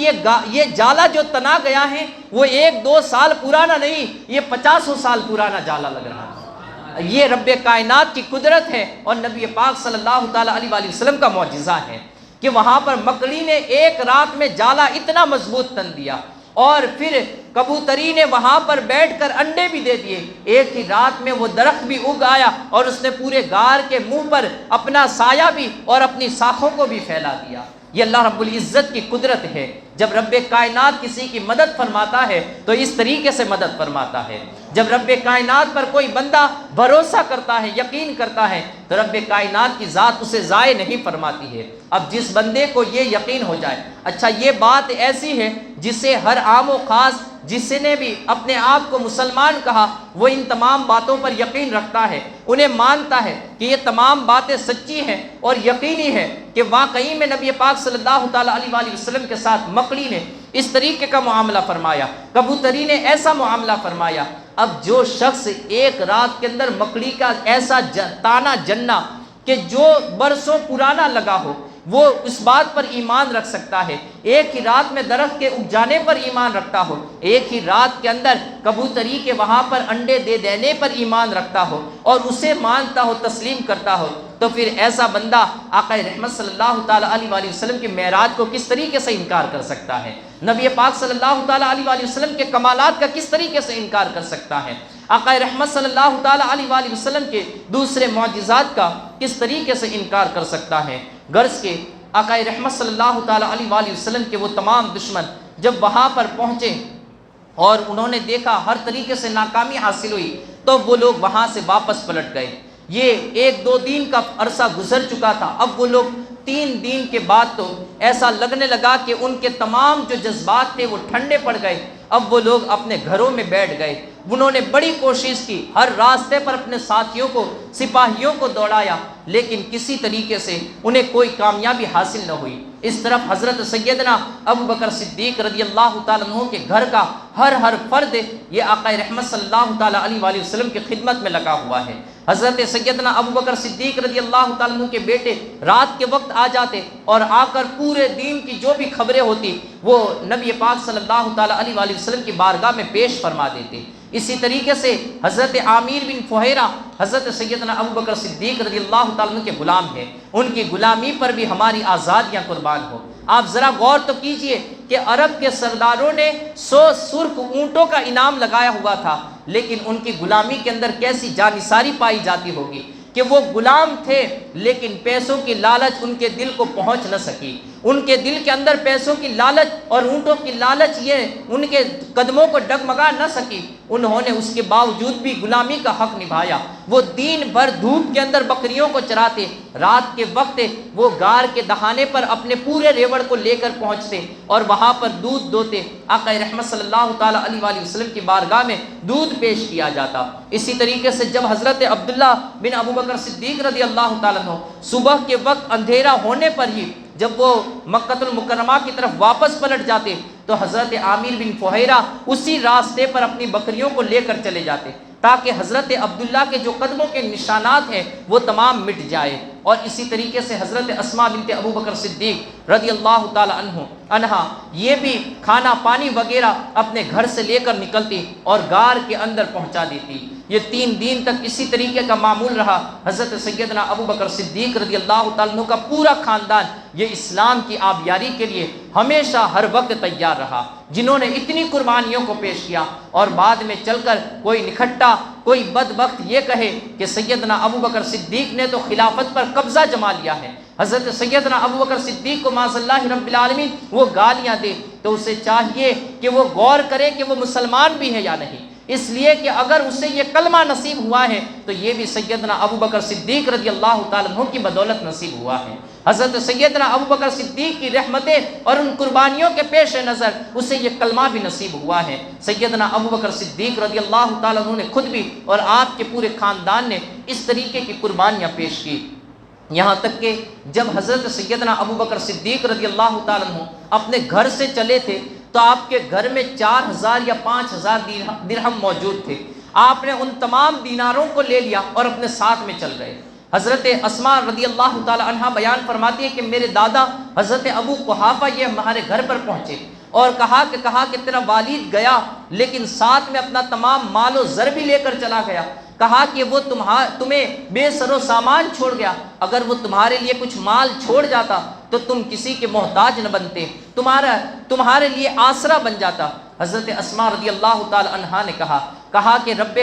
یہ جالا جو تنا گیا ہے وہ 1-2 سال پرانا نہیں، یہ 50 سال پرانا جالا لگ رہا ہے۔ یہ رب کائنات کی قدرت ہے اور نبی پاک صلی اللہ تعالی علیہ وآلہ وسلم کا معجزہ ہے کہ وہاں پر مکڑی نے ایک رات میں جالا اتنا مضبوط تن دیا، اور پھر کبوتری نے وہاں پر بیٹھ کر انڈے بھی دے دیے، ایک ہی رات میں وہ درخت بھی اگ آیا اور اس نے پورے غار کے منہ پر اپنا سایہ بھی اور اپنی شاخوں کو بھی پھیلا دیا۔ یہ اللہ رب العزت کی قدرت ہے۔ جب رب کائنات کسی کی مدد فرماتا ہے تو اس طریقے سے مدد فرماتا ہے۔ جب رب کائنات پر کوئی بندہ بھروسہ کرتا ہے، یقین کرتا ہے، تو رب کائنات کی ذات اسے ضائع نہیں فرماتی ہے۔ اب جس بندے کو یہ یقین ہو جائے، اچھا یہ بات ایسی ہے جسے ہر عام و خاص جس نے بھی اپنے آپ کو مسلمان کہا وہ ان تمام باتوں پر یقین رکھتا ہے، انہیں مانتا ہے کہ یہ تمام باتیں سچی ہیں اور یقینی ہے کہ واقعی میں نبی پاک صلی اللہ تعالی علیہ وآلہ وسلم کے ساتھ مکڑی نے اس طریقے کا معاملہ فرمایا، کبوتری نے ایسا معاملہ فرمایا۔ اب جو شخص ایک رات کے اندر مکڑی کا ایسا تانا جننا کہ جو برسوں پرانا لگا ہو وہ اس بات پر ایمان رکھ سکتا ہے، ایک ہی رات میں درخت کے اگ جانے پر ایمان رکھتا ہو، ایک ہی رات کے اندر کبوتری کے وہاں پر انڈے دے دینے پر ایمان رکھتا ہو اور اسے مانتا ہو، تسلیم کرتا ہو، تو پھر ایسا بندہ آقا رحمت صلی اللہ تعالی علیہ وآلہ وسلم کے معراج کو کس طریقے سے انکار کر سکتا ہے؟ نبی پاک صلی اللہ تعالی علیہ وآلہ وسلم کے کمالات کا کس طریقے سے انکار کر سکتا ہے؟ آقا رحمت صلی اللہ تعالی علیہ وآلہ وسلم کے دوسرے معجزات کا کس طریقے سے انکار کر سکتا ہے؟ غرض کے آقا رحمت صلی اللہ تعالی علیہ وآلہ وسلم کے وہ تمام دشمن جب وہاں پر پہنچے اور انہوں نے دیکھا ہر طریقے سے ناکامی حاصل ہوئی تو وہ لوگ وہاں سے واپس پلٹ گئے۔ یہ 1-2 دن کا عرصہ گزر چکا تھا، اب وہ لوگ 3 دن کے بعد تو ایسا لگنے لگا کہ ان کے تمام جو جذبات تھے وہ ٹھنڈے پڑ گئے۔ اب وہ لوگ اپنے گھروں میں بیٹھ گئے، انہوں نے بڑی کوشش کی، ہر راستے پر اپنے ساتھیوں کو، سپاہیوں کو دوڑایا، لیکن کسی طریقے سے انہیں کوئی کامیابی حاصل نہ ہوئی۔ اس طرف حضرت سیدنا ابو بکر صدیق رضی اللہ تعالیٰ عنہ کے گھر کا ہر فرد یہ آقا رحمت صلی اللہ تعالیٰ علیہ وآلہ وسلم کی خدمت میں لگا ہوا ہے۔ حضرت سیدنا ابو بکر صدیق رضی اللہ تعالیٰ عنہ کے بیٹے رات کے وقت آ جاتے اور آ کر پورے دین کی جو بھی خبریں ہوتی وہ نبی پاک صلی اللہ تعالیٰ علیہ وآلہ وسلم کی بارگاہ میں پیش فرما دیتے۔ اسی طریقے سے حضرت عامر بن فہیرہ حضرت سیدنا ابو بکر صدیق رضی اللہ تعالیٰ عنہ کے غلام ہیں، ان کی غلامی پر بھی ہماری آزادیاں قربان ہو۔ آپ ذرا غور تو کیجئے کہ عرب کے سرداروں نے 100 سرخ اونٹوں کا انعام لگایا ہوا تھا، لیکن ان کی غلامی کے اندر کیسی جانثاری پائی جاتی ہوگی کہ وہ غلام تھے لیکن پیسوں کی لالچ ان کے دل کو پہنچ نہ سکی، ان کے دل کے اندر پیسوں کی لالچ اور اونٹوں کی لالچ یہ ان کے قدموں کو ڈگمگا نہ سکی، انہوں نے اس کے باوجود بھی غلامی کا حق نبھایا۔ وہ دن بھر دھوپ کے اندر بکریوں کو چراتے، رات کے وقت وہ غار کے دہانے پر اپنے پورے ریوڑ کو لے کر پہنچتے اور وہاں پر دودھ دوتے، آقا رحمت صلی اللہ تعالیٰ علیہ وآلہ وسلم کی بارگاہ میں دودھ پیش کیا جاتا۔ اسی طریقے سے جب حضرت عبداللہ بن ابو بکر صدیق رضی اللہ تعالیٰ عنہ صبح کے وقت اندھیرا ہونے پر ہی جب وہ مکہ المکرمہ کی طرف واپس پلٹ جاتے تو حضرت عامر بن فہیرہ اسی راستے پر اپنی بکریوں کو لے کر چلے جاتے تاکہ حضرت عبداللہ کے جو قدموں کے نشانات ہیں وہ تمام مٹ جائے۔ اور اسی طریقے سے حضرت اسماء بنت ابو بکر صدیق رضی اللہ تعالی عنہا یہ بھی کھانا پانی وغیرہ اپنے گھر سے لے کر نکلتی اور غار کے اندر پہنچا دیتی۔ یہ 3 دن تک اسی طریقے کا معمول رہا۔ حضرت سیدنا ابو بکر صدیق رضی اللہ تعالیٰ عنہ کا پورا خاندان یہ اسلام کی آبیاری کے لیے ہمیشہ ہر وقت تیار رہا، جنہوں نے اتنی قربانیوں کو پیش کیا اور بعد میں چل کر کوئی نکھٹا، کوئی بدبخت یہ کہے کہ سیدنا ابو بکر صدیق نے تو خلافت پر قبضہ جما لیا ہے، حضرت سیدنا ابو بکر صدیق کو معاذ اللہ رب العالمین وہ گالیاں دے تو اسے چاہیے کہ وہ غور کرے کہ وہ مسلمان بھی ہے یا نہیں، اس لیے کہ اگر اسے یہ کلمہ نصیب ہوا ہے تو یہ بھی سیدنا ابو بکر صدیق رضی اللہ تعالیٰ عنہ کی بدولت نصیب ہوا ہے۔ حضرت سیدنا ابو بکر صدیق کی رحمتیں اور ان قربانیوں کے پیش نظر اسے یہ کلمہ بھی نصیب ہوا ہے۔ سیدنا ابو بکر صدیق رضی اللہ تعالیٰ عنہ نے خود بھی اور آپ کے پورے خاندان نے اس طریقے کی قربانیاں پیش کی، یہاں تک کہ جب حضرت سیدنا ابو بکر صدیق رضی اللہ تعالیٰ عنہ اپنے گھر سے چلے تھے تو آپ کے گھر میں 4000 یا 5000 درہم موجود تھے۔ آپ نے ان تمام دیناروں کو لے لیا اور اپنے ساتھ میں چل گئے۔ حضرت اسماء رضی اللہ تعالی عنہ بیان فرماتی ہے کہ میرے دادا حضرت ابو قحافہ یہ ہمارے گھر پر پہنچے اور کہا کہ تیرا والد گیا لیکن ساتھ میں اپنا تمام مال و زر بھی لے کر چلا گیا، کہا کہ وہ تمہیں بے سر و سامان چھوڑ گیا، اگر وہ تمہارے لیے کچھ مال چھوڑ جاتا تو تم کسی کے محتاج نہ بنتے، تمہارے لیے آسرا بن جاتا۔ حضرت اسماء رضی اللہ تعالی عنہا نے کہا کہ رب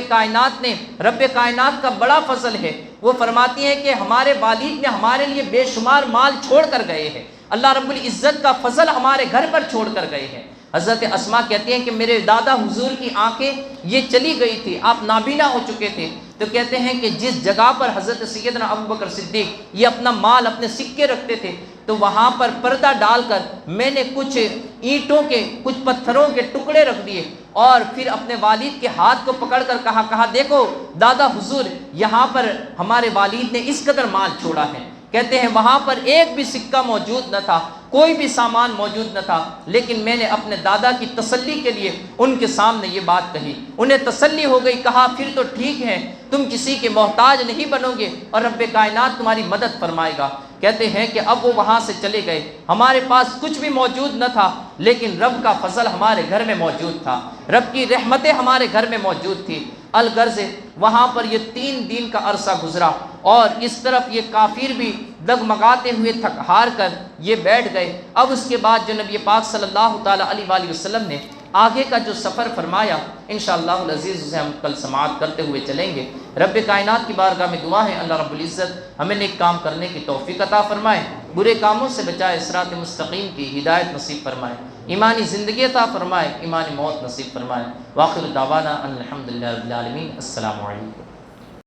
کائنات کا بڑا فضل ہے، وہ فرماتی ہیں کہ ہمارے والد نے ہمارے لیے بے شمار مال چھوڑ کر گئے ہیں، اللہ رب العزت کا فضل ہمارے گھر پر چھوڑ کر گئے ہیں۔ حضرت اسماء کہتی ہیں کہ میرے دادا حضور کی آنکھیں یہ چلی گئی تھی، آپ نابینا ہو چکے تھے، تو کہتے ہیں کہ جس جگہ پر حضرت سیدنا ابو بکر صدیق یہ اپنا مال اپنے سکے رکھتے تھے تو وہاں پر پردہ ڈال کر میں نے کچھ اینٹوں کے کچھ پتھروں کے ٹکڑے رکھ دیے اور پھر اپنے والد کے ہاتھ کو پکڑ کر کہا دیکھو دادا حضور یہاں پر ہمارے والد نے اس قدر مال چھوڑا ہے۔ کہتے ہیں وہاں پر ایک بھی سکہ موجود نہ تھا، کوئی بھی سامان موجود نہ تھا، لیکن میں نے اپنے دادا کی تسلی کے لیے ان کے سامنے یہ بات کہی، انہیں تسلی ہو گئی، کہا پھر تو ٹھیک ہے، تم کسی کے محتاج نہیں بنو گے اور رب کائنات تمہاری مدد فرمائے گا۔ کہتے ہیں کہ اب وہ وہاں سے چلے گئے، ہمارے پاس کچھ بھی موجود نہ تھا لیکن رب کا فضل ہمارے گھر میں موجود تھا، رب کی رحمتیں ہمارے گھر میں موجود تھی۔ الغرض وہاں پر یہ 3 دن کا عرصہ گزرا اور اس طرف یہ کافر بھی ڈگمگاتے ہوئے تھک ہار کر یہ بیٹھ گئے۔ اب اس کے بعد جو نبی پاک صلی اللہ تعالی علیہ وآلہ وسلم نے آگے کا جو سفر فرمایا انشاءاللہ العزیز اسے ہم کل سماعت کرتے ہوئے چلیں گے۔ رب کائنات کی بارگاہ میں دعا ہے اللہ رب العزت ہمیں نیک کام کرنے کی توفیق عطا فرمائے، برے کاموں سے بچائے، صراط مستقیم کی ہدایت نصیب فرمائے، ایمانی زندگی عطا فرمائے، ایمانی موت نصیب فرمائے۔ وآخر دعوانا ان الحمدللہ رب العالمین۔ السلام علیکم۔